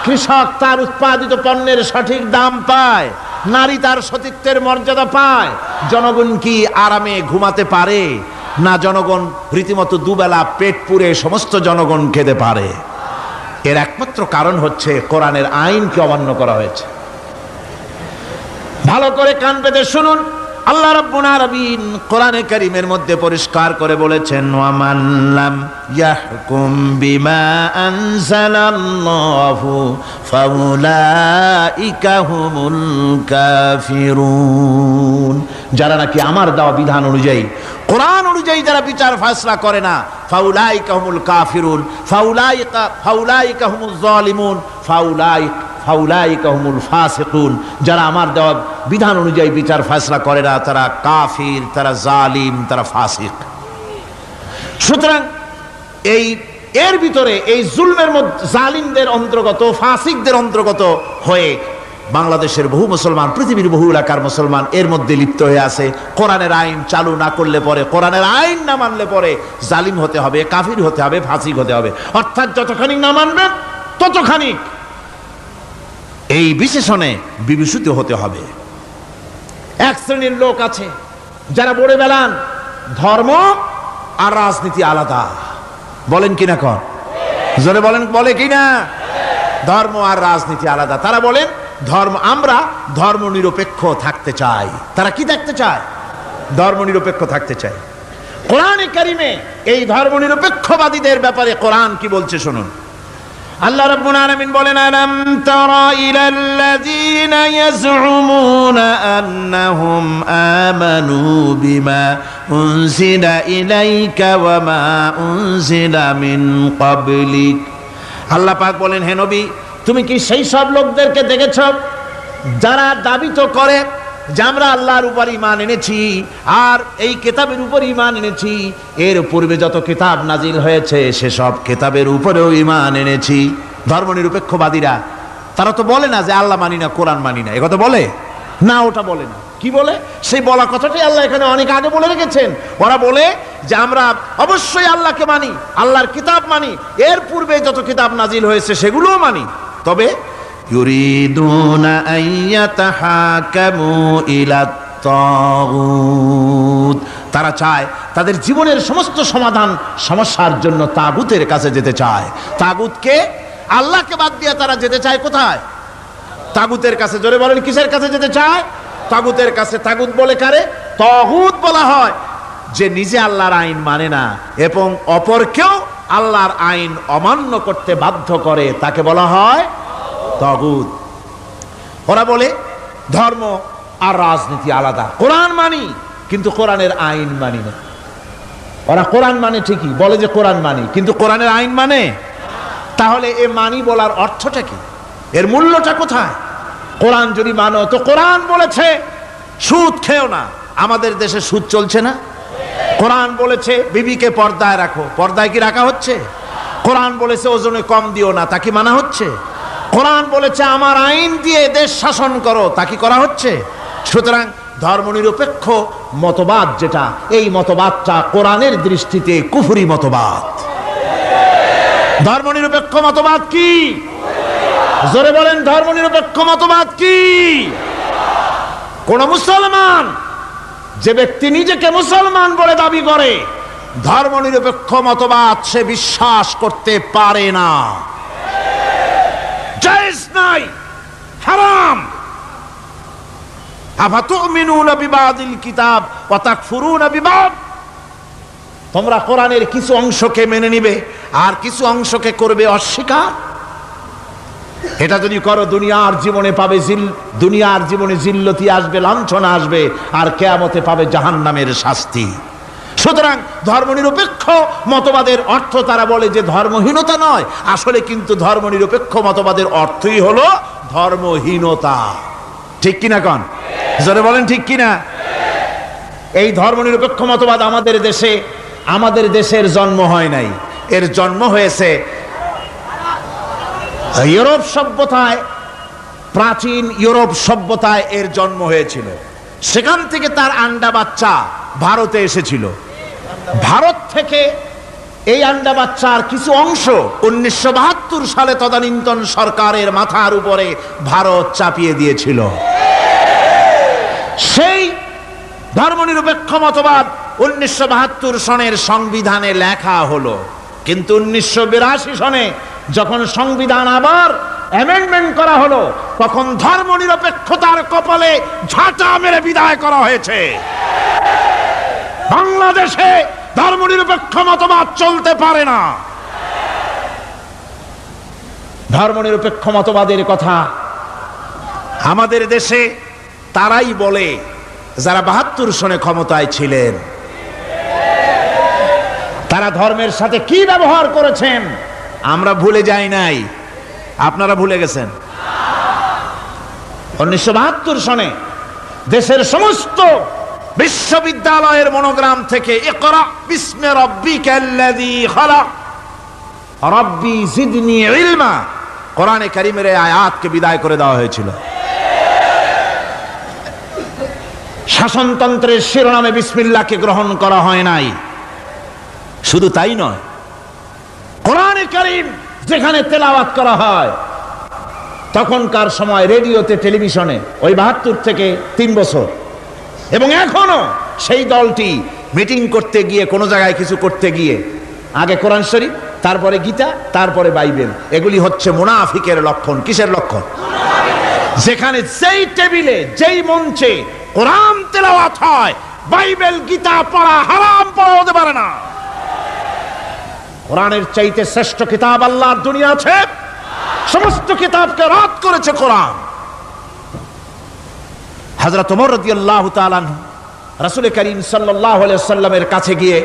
কৃষক তার উৎপাদিত পণ্যের সঠিক দাম পায়, নারী তার সতীত্বের মর্যাদা পায়, জনগণ কি আরামে ঘুমাতে পারে? না, জনগণ রীতিমতো দুবেলা পেট পুরে সমস্ত জনগণ খেতে পারে। এর একমাত্র কারণ হচ্ছে কোরআনের আইনকে অমান্য করা হয়েছে। ভালো করে কান পেতে শুনুন, আল্লাহ রাব্বুল আলামিন কোরআনে কারীমের মধ্যে পরিষ্কার করে বলেছেন ওয়ামান লাম ইয়াহকুম বিমা আনজালাল্লাহু ফাউলাইকা হুমুল কাফিরুন। যারা নাকি আমার দেওয়া বিধান অনুযায়ী, কোরআন অনুযায়ী যারা বিচার ফয়সালা করে না, ফাউলাইকা হুমুল কাফিরুন, ফাউলাইকা হুমুজ জালিমুন, ফাউলাইকা হুমুল ফাসিকুন। যারা আমার দেওয়া বিধান অনুযায়ী বিচার ফয়সালা করে না তারা কাফির, তারা জালিম, তারা ফাসিক। সুতরাং এর ভিতরে এই জুলমের মধ্যে জালিমদের অন্তর্গত, ফাসিকদের অন্তর্গত হয়ে বাংলাদেশের বহু মুসলমান, পৃথিবীর বহু এলাকার মুসলমান এর মধ্যে লিপ্ত হয়ে আছে। কোরআনের আইন চালু না করলে পরে, কোরআনের আইন না মানলে পরে জালিম হতে হবে, কাফির হতে হবে, ফাসিক হতে হবে। অর্থাৎ যতখানি না মানবেন ততখানি এই বিশেষণে বিভূষিত হতে হবে। এক শ্রেণীর লোক আছে যারা বলে বেড়ান ধর্ম আর রাজনীতি আলাদা। বলেন কিনা? কর জোরে বলেন, বলে কিনা? ধর্ম আর রাজনীতি আলাদা। তারা বলেন আমরা ধর্ম নিরপেক্ষ থাকতে চাই। তারা কি থাকতে চায়? ধর্ম নিরপেক্ষ থাকতে চায়। কোরআনে কারিমে এই ধর্ম নিরপেক্ষবাদীদের ব্যাপারে কোরআন কি বলছে শুনুন। আল্লাহ রাব্বুল আলামিন বলেন আলাম তারা ইলাল্লাযীনা ইয়াজউমুনা আন্নাহুম আমানু বিমা উনজিলা ইলাইকা ওয়া মা উনজিলা মিন ক্বাবলিক। আল্লাহ পাক বলেন হে নবী তুমি কি সেই সব লোকদেরকে দেখেছ যারা দাবি তো করে যে আমরা আল্লাহর উপর ঈমান এনেছি আর এই কিতাবের উপর ঈমান এনেছি, এর পূর্বে যত কিতাব নাজিল হয়েছে সেসব কিতাবের উপরেও ঈমান এনেছি। ধর্মনিরপেক্ষবাদীরা তারা তো বলে না যে আল্লাহ মানি না, কোরআন মানি না, একথা বলে না, ওটা বলে না। কি বলে? সেই বলা কথাটাই আল্লাহ এখানে অনেক আগে বলে রেখেছেন। ওরা বলে যে আমরা অবশ্যই আল্লাহকে মানি, আল্লাহর কিতাব মানি, এর পূর্বে যত কিতাব নাজিল হয়েছে সেগুলোও মানি, তবে ইউরিদুনা আইয়াতাহাকামু ইলাত তাগুত, তারা চায় তাদের জীবনের সমস্ত সমাধান সমস্যার জন্য তাগুতের কাছে যেতে চায়। তাগুতকে, আল্লাহকে বাদ দিয়ে তারা যেতে চায় কোথায়? তাগুতের কাছে। জোরে বলেন কিসের কাছে যেতে চায়? তাগুতের কাছে। তাগুত বলে কারে? তাগুত বলা হয় যে নিজে আল্লাহর আইন মানে না এবং অপরকেও আল্লাহর আইন অমান্য করতে বাধ্য করে, তাকে বলা হয় তাগুত। ওরা বলে ধর্ম আর রাজনীতি আলাদা, কোরআন মানি কিন্তু কোরআনের আইন মানি না। ওরা কোরআন মানে ঠিকই, বলে যে কোরআন মানি কিন্তু কোরআনের আইন মানে। তাহলে এ মানি বলার অর্থটা কি? এর মূল্যটা কোথায়? কোরআন যদি মানো তো কোরআন বলেছে সুদ খেও না। আমাদের দেশে সুদ চলছে না? কোরআন বলেছে বিবিকে পর্দায় রাখো, পর্দায় কি রাখা হচ্ছে? কোরআন বলেছে ওজনে কম দিও না, তা কি মানা হচ্ছে? কোরআন বলেছে আমার আইন দিয়ে দেশ শাসন করো, তা কি করা হচ্ছে? সুতরাং ধর্মনিরপেক্ষ মতবাদ যেটা, এই মতবাদটা কোরআনের দৃষ্টিতে কুফরি মতবাদ। ধর্মনিরপেক্ষ মতবাদ কি? জোরে বলেন, ধর্মনিরপেক্ষ মতবাদ কি? কোন মুসলমান, যে ব্যক্তি নিজেকে মুসলমান বলে দাবি করে, ধর্মনিরপেক্ষ মতবাদ সে বিশ্বাস করতে পারে না, জায়েজ নাই, হারাম। আফাতুমিনুনা বিবাদিল কিতাব ওয়া তাকফুরুনা বিবাদ, তোমরা কোরআনের কিছু অংশকে মেনে নিবে আর কিছু অংশকে করবে অস্বীকার। এটা যদি করো দুনিয়ার জীবনে পাবে দুনিয়ার জীবনে জিল্লতি আসবে, লাঞ্ছনা আসবে, আর কিয়ামতে পাবে জাহান্নামের শাস্তি। সুতরাং ধর্মনিরপেক্ষ মতবাদের অর্থ তারা বলে যে ধর্মহীনতা নয়, আসলে কিন্তু ধর্মনিরপেক্ষ মতবাদের অর্থই হলো ধর্মহীনতা। ঠিক কিনা কন? জোরে বলেন ঠিক কিনা? এই ধর্মনিরপেক্ষ মতবাদ আমাদের দেশের জন্ম হয় নাই, এর জন্ম হয়েছে ইউরোপ সভ্যতায়। প্রাচীন ইউরোপ সভ্যতায় এর জন্ম হয়েছিল, সেখান থেকে তার আন্ডা বাচ্চা ভারতে এসেছিল। ভারত থেকে এই আন্ডা বাচ্চার কিছু অংশ 1972 সালে তদানীন্তন সরকারের মাথার উপরে ভারত চাপিয়ে দিয়েছিল। সেই ধর্মনিরপেক্ষ মতবাদ 1972 সনের সংবিধানে লেখা হলো, কিন্তু 1982 সনে যখন সংবিধান আবার অ্যামেন্ডমেন্ট করা হলো, তখন ধর্মনিরপেক্ষতার কপালে ঝাঁটা মেরে বিদায় করা হয়েছে। বাংলাদেশে ধর্মনিরপেক্ষ মতবাদ চলতে পারে না। ধর্মনিরপেক্ষ মতবাদের কথা আমাদের দেশে তারাই বলে যারা 72 সনে ক্ষমতায় ছিলেন। তারা ধর্মের সাথে কি ব্যবহার করেছেন আমরা ভুলে যাই নাই, আপনারা ভুলে গেছেন। 1972 সনে দেশের সমস্ত বিশ্ববিদ্যালয়ের মনোগ্রাম থেকে ইকরা বিসমি রাব্বিকাল্লাযী খালাক রাব্বি জিদনি ইলমা, কোরআনে কারীমের এই আয়াতকে বিদায় করে দেওয়া হয়েছিল। শাসনতন্ত্রের শিরোনামে বিসমিল্লাহকে গ্রহণ করা হয় নাই। শুধু তাই নয়, কোরআনে কারীম যেখানে তেলাওয়াত করা হয়, তখনকার সময় রেডিওতে, টেলিভিশনে, ওই 72 থেকে 3 বছর, এবং এখনো সেই দলটি মিটিং করতে গিয়ে, কোনো জায়গায় কিছু করতে গিয়ে, আগে কোরআন শরীফ, তারপরে গীতা, তারপরে বাইবেল, এগুলি হচ্ছে মুনাফিকের লক্ষণ। কিসের লক্ষণ? যেখানে যেই টেবিলে, যেই মঞ্চে কোরআন তেলাওয়াত হয়, বাইবেল গীতা পড়া হারাম, পড়া হতে পারে না। কোরআনের চাইতে শ্রেষ্ঠ কিতাব আল্লাহর দুনিয়া আছে? সমস্ত কিতাবকে রদ করেছে কোরআন। হযরত ওমর রাদিয়াল্লাহু তাআলা আনহু রাসূল করিম সাল্লাল্লাহু আলাইহি ওয়াসাল্লামের কাছে গিয়ে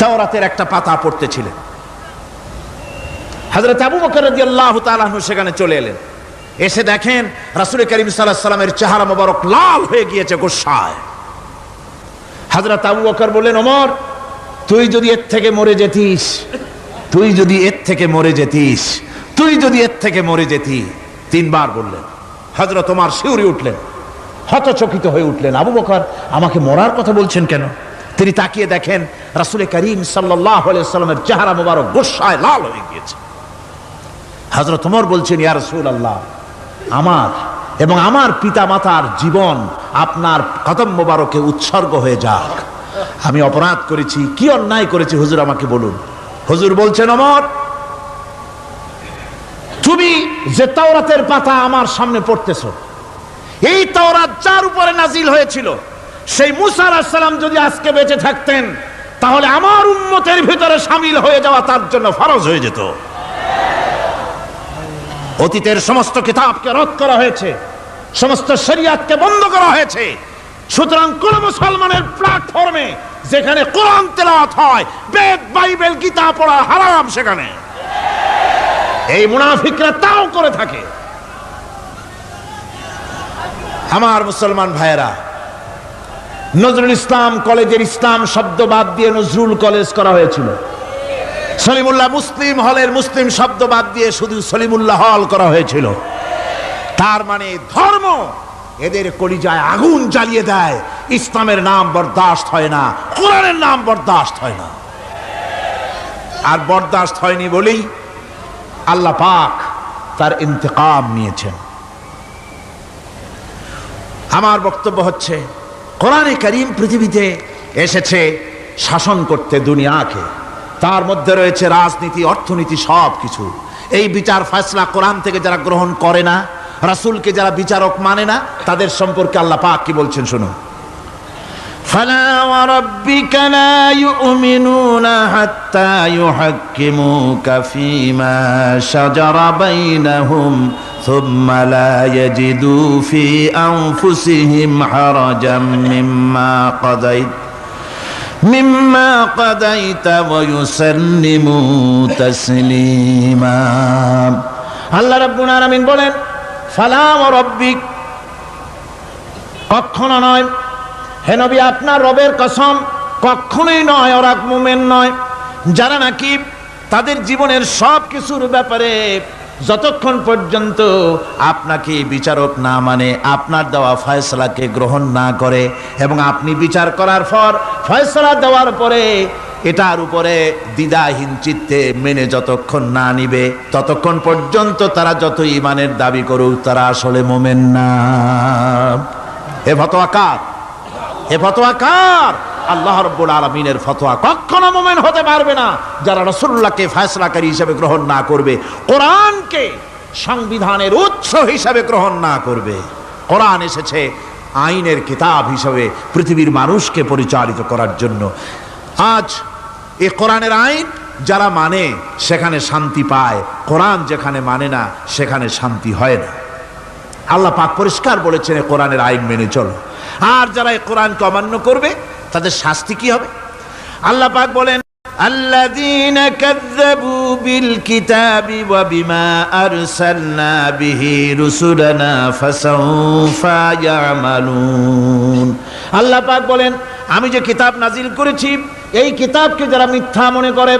তাওরাতের একটা পাতা পড়তেছিলেন। হযরত আবু বকর রাদিয়াল্লাহু তাআলা আনহু সেখানে চলে এলেন। এসে দেখেন রাসূল করিম সাল্লাল্লাহু আলাইহি ওয়াসাল্লামের চেহারা মোবারক লাল হয়ে গিয়েছে গোসায়। হযরত আবু বকর বললেন, ওমর, তুই যদি এর থেকে মরে যেতিস, তুই যদি এর থেকে মরে যেতিস, তুই যদি এর থেকে মরে যেতি। 3 বার বললেন। হযরত ওমর শিউরে উঠলেন, হতচকিত হয়ে উঠলেন। আবু বকর আমাকে মরার কথা বলছেন কেন? তিনি তাকিয়ে দেখেন রাসূল করিম সাল্লাল্লাহু আলাইহি ওয়াসাল্লামের চেহারা মোবারক গোসায় লাল হয়ে গিয়েছে। হযরত ওমর বলছেন, ইয়া রাসূলুল্লাহ, আমার এবং আমার পিতা মাতার জীবন আপনার কদম মোবারকে উৎসর্গ হয়ে যাক। আমি অপরাধ করেছি, কি অন্যায় করেছি হুজুর আমাকে বলুন। হুজুর বলছেন, ওমর, তুমি যে তাওরাতের পাতা আমার সামনে পড়তেছো, এই তাওরাত যার উপরে নাজিল হয়েছিল, সেই মুসা আলাইহিস সালাম যদি আজকে বেঁচে থাকতেন, তাহলে আমার উম্মতের ভিতরে শামিল হয়ে যাওয়া তার জন্য ফরজ হয়ে যেত। অতীতের সমস্ত কিতাবকে রদ করা হয়েছে, সমস্ত শরিয়াতকে বন্ধ করা হয়েছে। সুতরাং কোন মুসলমানের প্ল্যাটফর্মে যেখানে কোরআন তেলাওয়াত হয়, বেদ, বাইবেল, গীতা পড়া হারাম সেখানে। এই মুনাফিকরা তাও করে থাকে। আমার মুসলমান ভাইয়েরা, নজরুল ইসলাম কলেজের ইসলাম শব্দ বাদ দিয়ে নজরুল কলেজ করা হয়েছিল। সলিমুল্লাহ মুসলিম হলের মুসলিম শব্দ বাদ দিয়ে শুধু সলিমুল্লাহ হল করা হয়েছিল। তার মানে ধর্ম এদের কলিজায় আগুন জ্বালিয়ে দেয়। ইসলামের নাম বরদাস্ত হয় না, কোরআনের নাম বরদাস্ত হয় না। আর বরদাস্ত হয়নি বলেই আল্লাহ পাক তার ইন্তেকাম নিয়েছেন। আমার বক্তব্য হচ্ছে, কোরআনে কারীম পৃথিবীতে এসেছে শাসন করতে দুনিয়াকে। তার মধ্যে রয়েছে রাজনীতি, অর্থনীতি, সব কিছু। এই বিচার ফয়সালা কোরআন থেকে যারা গ্রহণ করে না, রাসূলকে যারা বিচারক মানে না, তাদের সম্পর্কে আল্লাহ পাক কি বলছেন শুনুন। ফালা ওয়া রাব্বিকা লা ইউমিনুনা হাত্তা ইউহাক্কিমুকা ফীমা শাজারা বাইনাহুম সুম্মা লা ইয়াজিদু ফী আনফুসিহিম হারাজাম মিম্মা কাদাইতা ওয়া ইউসাল্লিমু তাসলিমা। আল্লাহ রাব্বুল আলামিন বলেন, ফালা ওয়া রাব্বিক, কখনো নয় হে নবী, আপনার রবের কসম, কখনোই নয়। ওরা মুমিন নয় যারা নাকি তাদের জীবনের সব কিছুর ব্যাপারে যতক্ষণ পর্যন্ত আপনাকে বিচারক না মানে, আপনার দেওয়া ফয়সালাকে গ্রহণ না করে, এবং আপনি বিচার করার পর ফয়সালা দেওয়ার পরে এটার উপরে দ্বিধাহীন চিত্তে মেনে যতক্ষণ না নিবে, ততক্ষণ পর্যন্ত তারা যত ঈমানের দাবি করুক, তারা আসলে মুমিন না। এ ফতোয়া কার? এ ফতোয়া কার? আল্লাহ রাব্বুল আলামিনের ফতোয়া। কখনো মুমিন হতে পারবে না যারা রাসূলুল্লাহকে ফয়সালাকারী হিসেবে গ্রহণ না করবে, কোরআনকে সংবিধানের উৎস হিসেবে গ্রহণ না করবে। কোরআন এসেছে আইনের কিতাব হিসেবে পৃথিবীর মানুষকে পরিচালিত করার জন্য। আজ এই কোরআনের আইন যারা মানে সেখানে শান্তি পায়, কোরআন যেখানে মানে না সেখানে শান্তি হয় না। আল্লাহ পাক পরিষ্কার বলেছেন, কোরআনের আইন মেনে চলো। আর যারা এই কোরআনকে অমান্য করবে তাদের শাস্তি কি হবে? আল্লাহ পাক বলেন, আল্লাযীনা কাযযাবু বিল কিতাবি ওয়া বিমা আরসালনা বিহি রুসুলানা ফাসাউফা ইয়ামালুন। আল্লাহ পাক বলেন, আমি যে কিতাব নাজিল করেছি, এই কিতাবকে যারা মিথ্যা মনে করে,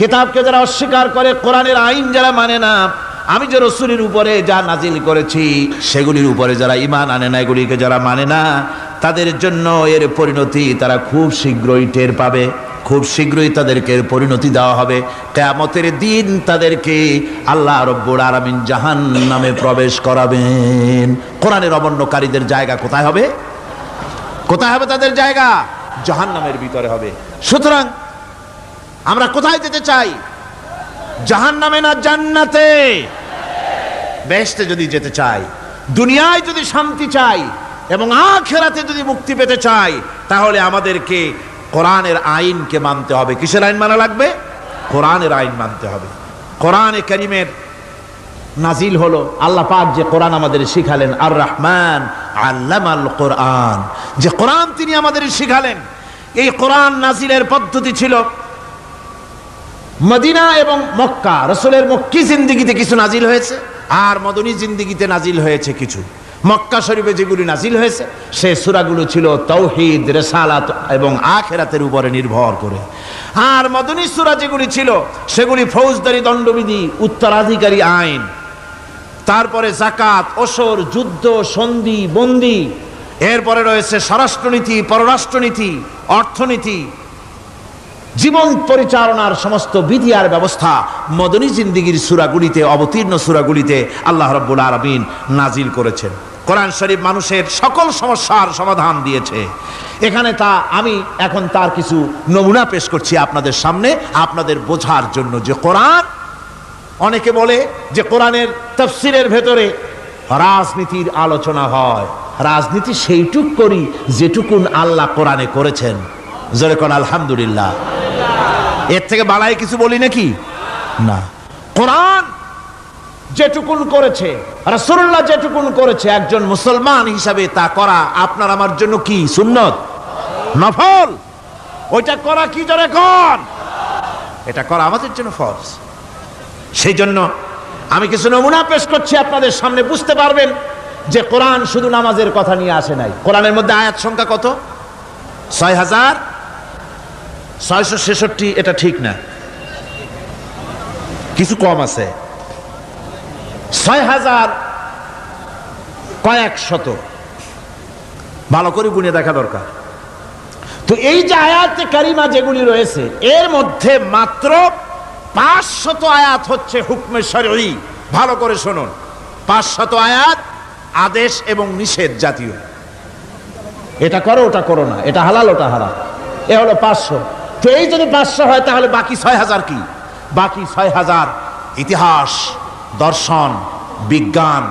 কিতাবকে যারা অস্বীকার করে, কোরআনের আইন যারা মানে না, আমি যে রসুলের উপরে যা নাজিল করেছি সেগুলির উপরে যারা ঈমান আনে না, এগুলিকে যারা মানে না, তাদের জন্য এর পরিণতি তারা খুব শীঘ্রই টের পাবে। খুব শীঘ্রই তাদেরকে পরিণতি দেওয়া হবে। কিয়ামতের দিন তাদেরকে আল্লাহ রাব্বুল আলামিন জাহান্নামে প্রবেশ করাবেন। কোরআনের অমান্যকারীদের জায়গা কোথায় হবে? কোথায় হবে তাদের জায়গা? জাহান্নামের ভিতরে হবে। সুতরাং আমরা কোথায় যেতে চাই? জাহান্নামে না জান্নাতে? বেহেশতে যদি যেতে চাই, দুনিয়ায় যদি শান্তি চাই এবং আখিরাতে যদি মুক্তি পেতে চাই, তাহলে আমাদেরকে কোরআনের আইনকে মানতে হবে। কিসের আইন মানা লাগবে? কোরআনের আইন মানতে হবে। কোরআনে কারীমের নাজিল হলো, আল্লাহ পাক যে কোরআন আমাদের শিখালেন, আর রহমান আল্লামাল কোরআন, যে কোরআন তিনি আমাদের শিখালেন। এই কোরআন নাজিলের পদ্ধতি ছিল মদিনা এবং মক্কা। রাসূলের মক্কি জিন্দেগিতে কিছু নাজিল হয়েছে, আর মদনী জিন্দেগিতে নাজিল হয়েছে কিছু। মক্কা শরীফে যেগুলি নাজিল হয়েছে সে সূরাগুলো ছিল তাওহীদ, রিসালাত এবং আখিরাতের উপরে নির্ভর করে। আর মদনী সূরা যেগুলি ছিল সেগুলি ফৌজদারি দণ্ডবিধি, উত্তরাধিকারী আইন, তারপরে যাকাত, ওসর, যুদ্ধ, সন্ধি, বন্দি, এরপরে রয়েছে স্বরাষ্ট্রনীতি, পররাষ্ট্রনীতি, অর্থনীতি, জীবন পরিচালনার সমস্ত বিধি আর ব্যবস্থা মদনী জিন্দেগির সূরাগুলিতে, অবতীর্ণ সূরাগুলিতে আল্লাহ রাব্বুল আলামিন নাজিল করেছেন। কোরআন শরীফ মানুষের সকল সমস্যার সমাধান দিয়েছে। এখানে আমি এখন তার কিছু নমুনা পেশ করছি আপনাদের সামনে, আপনাদের বোঝার জন্য যে কোরআন। অনেকে বলে যে কোরআনের তাফসীরের ভেতরে রাজনীতির আলোচনা হয়। রাজনীতি সেইটুক করি যেটুকুন আল্লাহ কোরআনে করেছেন। জোরে কোন আলহামদুলিল্লাহ। এর থেকে বাড়াই কিছু বলি নাকি? না। কোরআন যেটুকুন করেছে, রাসূলুল্লাহ যেটুকুন করেছে, একজন মুসলমান হিসাবে তা করা আপনার আমার জন্য কি? সুন্নত, নফল। ওইটা করা কি জোরে কোন? এটা করা আমাদের জন্য ফরজ। সেই জন্য আমি কিছু নমুনা পেশ করছি আপনাদের সামনে, বুঝতে পারবেন যে কোরআন শুধু নামাজের কথা নিয়ে আসে নাই। কোরআনের মধ্যে আয়াত সংখ্যা কত? 6,666, এটা ঠিক না, কিছু কম আছে, 6,000 কয়েক শত, ভালো করে গুনে দেখা দরকার। তো এই যে আয়াতে কারিমা যেগুলি রয়েছে এর মধ্যে মাত্র 500 আয়াত হচ্ছে হুকমে শরঈ। ভালো করে শুনুন, 500 আয়াত আদেশ এবং নিষেধ জাতীয়, এটা করো ওটা করো না, এটা হালাল ওটা হারাম, এ হলো 500। তো এই যদি 500 হয় তাহলে বাকি 6,000 কি? বাকি 6,000 ইতিহাস, দর্শন, বিজ্ঞান,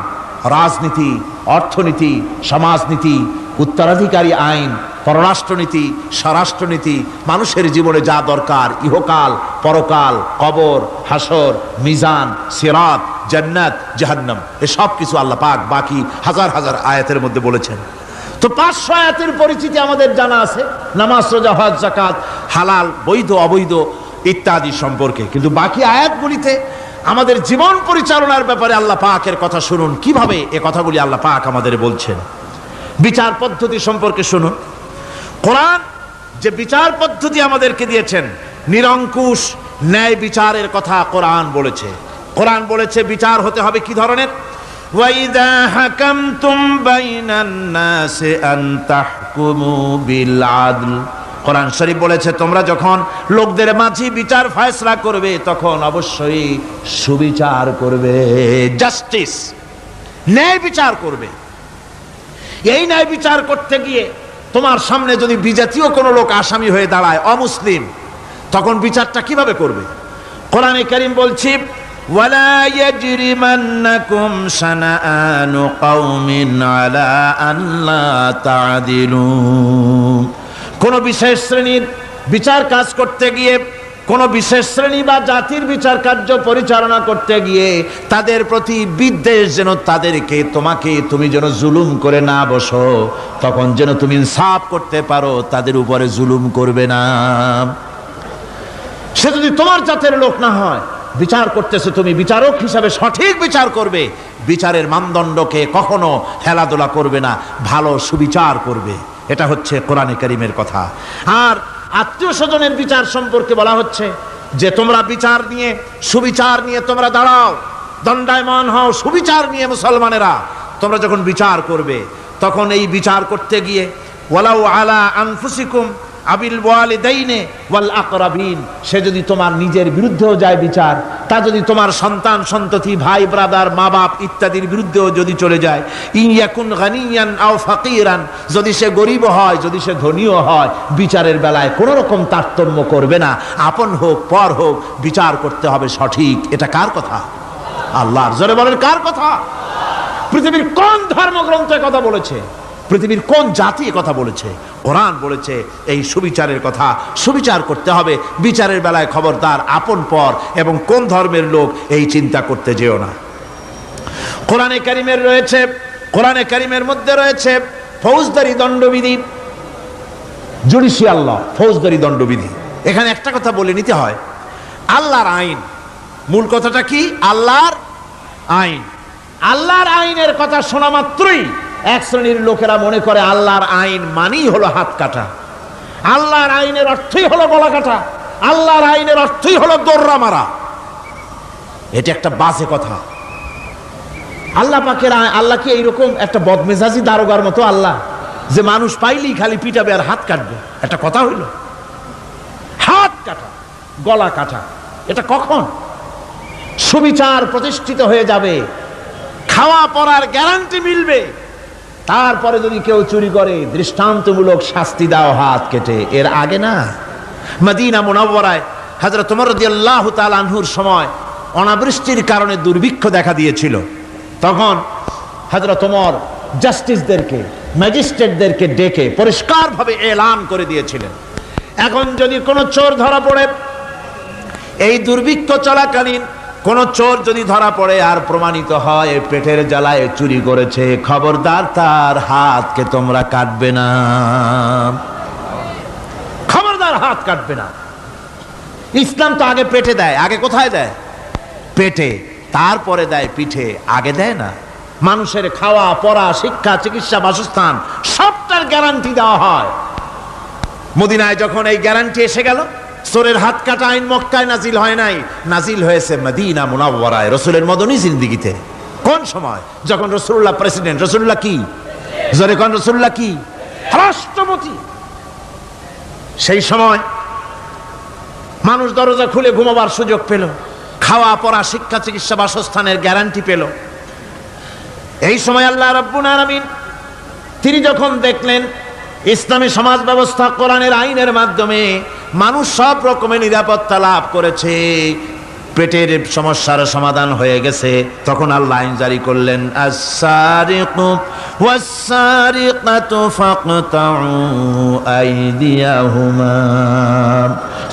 রাজনীতি, অর্থনীতি, সমাজনীতি, উত্তরাধিকারী আইন, পররাষ্ট্রনীতি, স্বরাষ্ট্রনীতি, মানুষের জীবনে যা দরকার, ইহকাল, পরকাল, কবর, হাসর, মিজান, সিরাত, জান্নাত, জাহান্নাম, এসব কিছু আল্লাহ পাক বাকি হাজার হাজার আয়াতের মধ্যে বলেছেন। তো 500 আয়াতের পরিচিতি আমাদের জানা আছে, নামাজ, রোজা, হজ, যাকাত, হালাল, বৈধ, অবৈধ ইত্যাদি সম্পর্কে। কিন্তু বাকি আয়াতগুলিতে আমাদের জীবন পরিচালনার ব্যাপারে আল্লাহ পাকের কথা শুনুন, কিভাবে এ কথাগুলি আল্লাহ পাক আমাদের বলছেন। বিচার পদ্ধতি সম্পর্কে শুনুন, কোরআন যে বিচার পদ্ধতি আমাদেরকে দিয়েছেন, নিরঙ্কুশ ন্যায় বিচারের কথা কোরআন বলেছে। কোরআন বলেছে বিচার হতে হবে কি ধরনের? ওয়াইদা হাকামতুম বাইনান নাসি আন তাহকুমু বিল আদল। কোরআন শরীফ বলেছে তোমরা যখন লোকদের মাঝে বিচার ফয়সালা করবে তখন অবশ্যই সুবিচার করবে, জাস্টিস, ন্যায় বিচার করবে। এই ন্যায় বিচার করতে গিয়ে তোমার সামনে যদি বিজাতীয় কোনো লোক আসামি হয়ে দাঁড়ায়, অমুসলিম, তখন বিচারটা কিভাবে করবে? কোরআনে কারীম বলছে ওয়ালা ইয়াজরিমান্নাকুম শানাআনু কওমিন আলা আল্লা তা'দিলু। কোন বিশেষ শ্রেণীর বিচার কাজ করতে গিয়ে, কোন বিশেষ শ্রেণী বা জাতির বিচার কার্য পরিচালনা করতে গিয়ে তাদের প্রতি বিদ্বেষ যেন তাদেরকে, তুমি যেন জুলুম করে না বসো, তখন যেন তুমি ইনসাফ করতে পারো, তাদের উপরে জুলুম করবে না। সে যদি তোমার জাতের লোক না হয়, বিচার করতেছে, তুমি বিচারক হিসাবে সঠিক বিচার করবে, বিচারের মানদণ্ডকে কখনো হেলাদোলা করবে না, ভালো সুবিচার করবে। এটা হচ্ছে কোরআনে কারীমের কথা। আর আত্মীয় স্বজনের বিচার সম্পর্কে বলা হচ্ছে যে তোমরা বিচার নিয়ে, সুবিচার নিয়ে তোমরা দাঁড়াও, দণ্ডায়মান হও, সুবিচার নিয়ে মুসলমানেরা তোমরা যখন বিচার করবে, তখন এই বিচার করতে গিয়ে ওয়ালাউ আলা আনফুসিকুম আবিল ওয়ালিদাইনে ওয়াল আকরাবিন, সে যদি তোমার নিজের বিরুদ্ধেও যায় বিচার, তা যদি তোমার সন্তান সন্ততি, ভাই ব্রাদার, মা বাপ ইত্যাদির বিরুদ্ধেও যদি চলে যায়, ইন ইয়াকুন গানিয়ান আও ফাকিরান, যদি সে গরিব হয়, যদি সে ধনীও হয়, বিচারের বেলায় কোনো রকম তারতম্য করবে না, আপন হোক পর হোক, বিচার করতে হবে সঠিক। এটা কার কথা? আল্লাহর। জোরে বলেন, কার কথা? পৃথিবীর কোন ধর্মগ্রন্থে কথা বলেছে? পৃথিবীর কোন জাতি কথা বলেছে? কোরআন বলেছে এই সুবিচারের কথা। সুবিচার করতে হবে, বিচারের বেলায় খবরদার আপন পর এবং কোন ধর্মের লোক এই চিন্তা করতে যেও না। কোরআনে কারীমের মধ্যে রয়েছে ফৌজদারি দণ্ডবিধি, জুডিশিয়াল ল, ফৌজদারি দণ্ডবিধি। এখানে একটা কথা বলে নিতে হয়, আল্লাহর আইন, মূল কথাটা কি? আল্লাহর আইন। আল্লাহর আইনের কথা শোনা মাত্রই এক শ্রেণীর লোকেরা মনে করে আল্লাহর আইন মানেই হলো হাত কাটা, আল্লাহর আইনের অর্থই হলো গলা কাটা, আল্লাহর আইনের অর্থই হলো দৌড়া মারা। এটা একটা বাজে কথা। আল্লাহ পাকের আল্লাহ কি এইরকম একটা বদমেজাজি দারোগার মতো আল্লাহ যে মানুষ পাইলেই খালি পিটাবে আর হাত কাটবে? একটা কথা হইল? হাত কাটা, গলা কাটা, এটা কখন? সুবিচার প্রতিষ্ঠিত হয়ে যাবে, খাওয়া পড়ার গ্যারান্টি মিলবে, তারপরে যদি কেউ চুরি করে দৃষ্টান্তমূলক শাস্তি দাও হাত কেটে। এর আগে না। মদিনা মুনাওয়ারায় হযরত ওমর রাদিয়াল্লাহু তাআলা আনহুর সময় অনাবৃষ্টির কারণে দুর্ভিক্ষ দেখা দিয়েছিল। তখন হযরত ওমর জাস্টিসদেরকে, ম্যাজিস্ট্রেটদেরকে ডেকে পরিষ্কারভাবে এলান করে দিয়েছিলেন, এখন যদি কোনো চোর ধরা পড়ে, এই দুর্ভিক্ষ চলাকালীন কোন চোর যদি ধরা পড়ে আর প্রমাণিত হয় পেটের জ্বালায় চুরি করেছে, খবরদার তার হাতকে তোমরা কাটবে না, খবরদার হাত কাটবে না। ইসলাম তো আগে পেটে দেয়। আগে কোথায় দেয়? পেটে, তারপরে দেয় পিঠে, আগে দেয় না। মানুষের খাওয়া পড়া, শিক্ষা, চিকিৎসা, বাসস্থান সবটার গ্যারান্টি দেওয়া হয়। মদিনায় যখন এই গ্যারান্টি এসে গেল, চোরের হাত কাটা আইন মক্কায় নাজিল হয় নাই, নাজিল হয়েছে মদিনা মুনাওয়ারায়, রসুলের মদনী জিন্দেগিতে। কোন সময়? যখন রসুল্লাহ প্রেসিডেন্ট। রসুল্লাহ কি? জোরে কোন? রসুল্লাহ কি? রাষ্ট্রপতি। সেই সময় মানুষ দরজা খুলে ঘুমাবার সুযোগ পেল, খাওয়া পড়া শিক্ষা চিকিৎসা বাসস্থানের গ্যারান্টি পেল। এই সময় আল্লাহ রাব্বুল আলামিন তিনি যখন দেখলেন ইসলামী সমাজ ব্যবস্থা কোরআনের আইনের মাধ্যমে মানুষ সব রকমের নিরাপত্তা লাভ করেছে, পেটের সমস্যার সমাধান হয়ে গেছে, তখন আল্লাহ আইন জারি করলেন, আস-সারিকু ওয়াস-সারিকাতু ফাকতাউ আইদিয়াহুমা।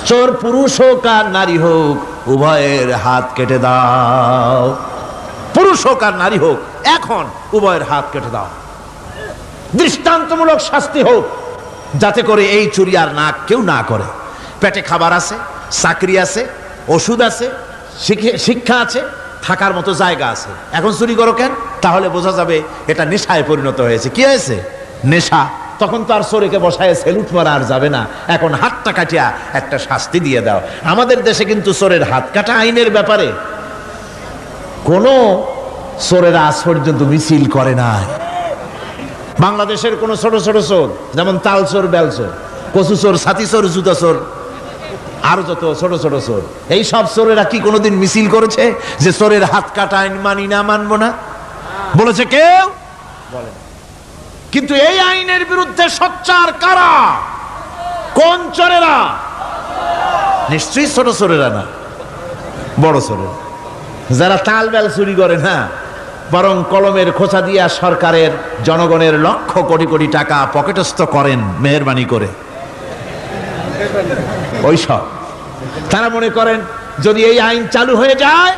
চোর পুরুষ হোক আর নারী হোক, উভয়ের হাত কেটে দাও। পুরুষ হোক আর নারী হোক, এখন উভয়ের হাত কেটে দাও। দৃষ্টান্তমূলক শাস্তি হোক, যাতে করে এই চুরি আর না কেউ না করে। পেটে খাবার আছে, চাকরি আছে, ওষুধ আছে, শিক্ষা আছে, থাকার মতো জায়গা আছে, এখন চুরি করো কেন? তাহলে বোঝা যাবে এটা নেশায় পরিণত হয়েছে। কি হয়েছে? নেশা। তখন তো আর চোরেকে বসায় সেলুট মারা আর যাবে না, এখন হাতটা কাটিয়া একটা শাস্তি দিয়ে দাও। আমাদের দেশে কিন্তু চোরের হাত কাটা আইনের ব্যাপারে কোনো চোরেরা আজ পর্যন্ত মিছিল করে না। বাংলাদেশের কোন ছোট ছোট চোর, যেমন তাল চোর, বেল চোর, কচু চোর, ছাতি চোর, জুতা চোর, আরো যত ছোট ছোট চোর, এই সব চোরেরা কি কোনোদিন মিছিল করেছে যে চোরের হাত কাটা আইন মানি না, মানবো না? বলেছে কেউ? বলে। কিন্তু এই আইনের বিরুদ্ধে সোচ্চার কারা? কোন চোরেরা? নিশ্চয়ই ছোট চোরেরা না, বড় চোরেরা। যারা তাল বেল চুরি করে না, বরং কলমের খোঁচা দিয়া সরকারের, জনগণের লক্ষ কোটি কোটি টাকা পকেটস্থ করেন মেহেরবানি করে, ওই সব। তারা মনে করেন যদি এই আইন চালু হয়ে যায়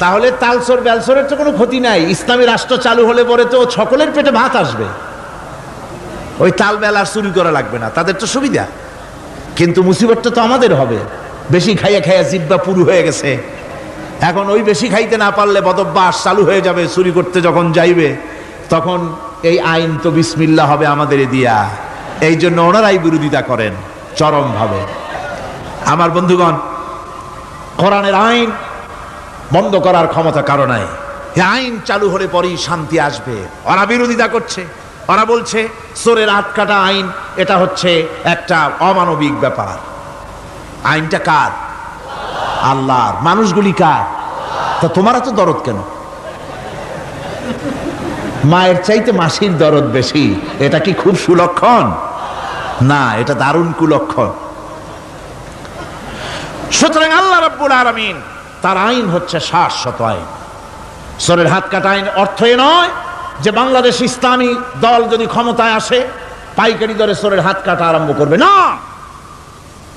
তাহলে তালচোর বেলচোরের তো কোনো ক্ষতি নাই, ইসলামী রাষ্ট্র চালু হলে পরে তো সকলের পেটে ভাত আসবে, ওই তাল বেল আর চুরি করা লাগবে না, তাদের তো সুবিধা। কিন্তু মুসিবতটা তো আমাদের হবে। বেশি খাইয়া খাইয়া জিব্বা পুরু হয়ে গেছে, এখন ওই বেশি খাইতে না পারলে বদভ্যাস চালু হয়ে যাবে। চুরি করতে যখন যাইবে তখন এই আইন তো বিসমিল্লাহ হবে আমাদের দিয়া। এই জন্য ওনারাই বিরোধিতা করেন চরমভাবে। আমার বন্ধুগণ, কোরআনের আইন বন্ধ করার ক্ষমতা কারো নাই। এই আইন চালু হলে পরেই শান্তি আসবে। ওরা বিরোধিতা করছে, ওরা বলছে চোরের হাত কাটা আইন এটা হচ্ছে একটা অমানবিক ব্যাপার। আইনটা কার? আল্লাহর। মানুষগুলি কার? তা তোমার তো দরদ কেন? মায়ের চাইতে মাসির দরদ বেশি, এটা কি খুব সুলক্ষণ? না, এটা দারুণ কুলক্ষণ। সুতরাং আল্লাহ রাব্বুল আলামিন তার আইন হচ্ছে শাশ্বত আইন। চোরের হাত কাটা আইন অর্থ এ নয় যে বাংলাদেশ ইসলামী দল যদি ক্ষমতায় আসে পাইকারি দরে চোরের হাত কাটা আরম্ভ করবে না।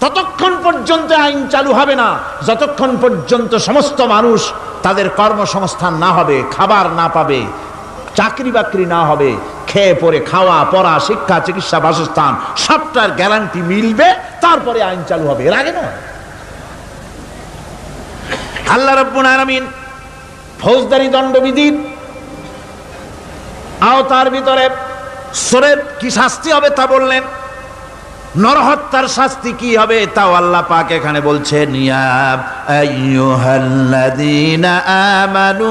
ততক্ষণ পর্যন্ত আইন চালু হবে না যতক্ষণ পর্যন্ত সমস্ত মানুষ তাদের কর্মসংস্থান না হবে, খাবার না পাবে, চাকরি বাকরি না হবে, খেয়ে পরে খাওয়া পড়া শিক্ষা চিকিৎসা বাসস্থান সবটার গ্যারান্টি মিলবে, তারপরে আইন চালু হবে, এর আগে নয়। আল্লাহ রাব্বুল আলামিন ফৌজদারি দণ্ডবিধির আওতার ভিতরে চোরের কি শাস্তি হবে তা বললেন, নরহত্যার শাস্তি কি হবে তাও আল্লাহ পাক এখানে বলছেন, ইয়া আইয়ুহাল্লাযীনা আমানু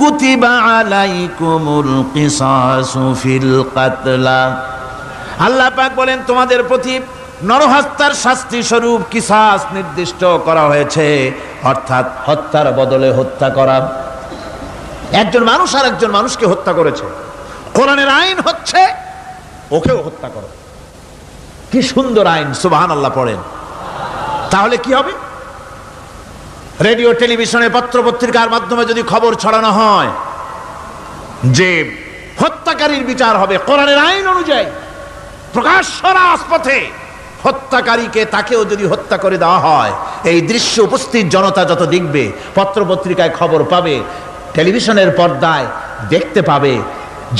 কুতিবা আলাইকুমুল কিসাসু ফিল কাতলা। আল্লাহ পাক বলেন তোমাদের প্রতি নরহত্যার শাস্তি স্বরূপ কিসাস নির্দিষ্ট করা হয়েছে, অর্থাৎ হত্যার বদলে হত্যা করা। একজন মানুষ আর একজন মানুষকে হত্যা করেছে, কোরআনের আইন হচ্ছে ওকেও হত্যা করো। কি সুন্দর আইন, সুবহানাল্লাহ পড়েন। তাহলে কি হবে? রেডিও টেলিভিশনে পত্র পত্রিকার মাধ্যমে যদি খবর ছড়ানো হয় যে হত্যাকারীর বিচার হবে কোরআনের আইন অনুযায়ী, প্রকাশ্য রাজপথে হত্যাকারীকে তাকেও যদি হত্যা করে দেওয়া হয়, এই দৃশ্য উপস্থিত জনতা যত দেখবে, পত্র পত্রিকায় খবর পাবে, টেলিভিশনের পর্দায় দেখতে পাবে,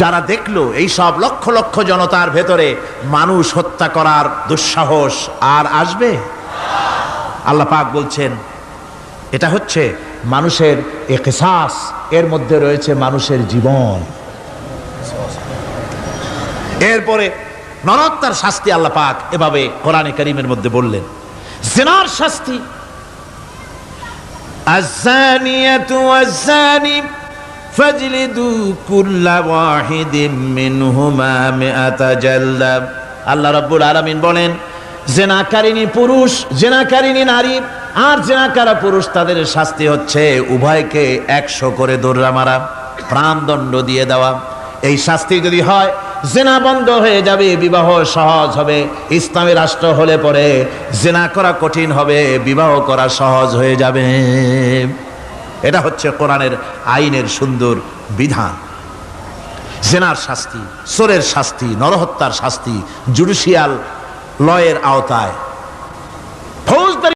যারা দেখলো এই সব লক্ষ লক্ষ জনতার ভেতরে মানুষ হত্যা করার দুঃসাহস আর আসবে? আল্লাহ পাক বলছেন এটা হচ্ছে মানুষের কিসাস, এর মধ্যে রয়েছে মানুষের জীবন। এরপরে নরহত্যার শাস্তি আল্লাহ পাক এভাবে কোরআনে কারীমের মধ্যে বললেন। জিনার শাস্তি, আয-যানিয়াতু ওয়াজ-যানি ফাজলিদু কুল্লা ওয়াহিদিম মিনহুমা মিআতা জালদা। আল্লাহ রাব্বুল আলামিন বলেন, জিনাকারিনী পুরুষ, জিনাকারিনী নারী আর জিনাকারা পুরুষ, তাদের শাস্তি হচ্ছে উভয়কে 100 করে দৌড়া মারা, প্রাণদণ্ড দিয়ে দেওয়া। এই শাস্তি যদি হয়, জিনা বন্ধ হয়ে যাবে, বিবাহ সহজ হবে। ইসলামী রাষ্ট্র হলে পরে জিনা করা কঠিন হবে, বিবাহ করা সহজ হয়ে যাবে। এটা হচ্ছে কোরআনের আইনের সুন্দর বিধান। জিনার শাস্তি, চোরের শাস্তি, নরহত্যার শাস্তি জুডিশিয়াল লয়ের আওতায়, ফৌজদারি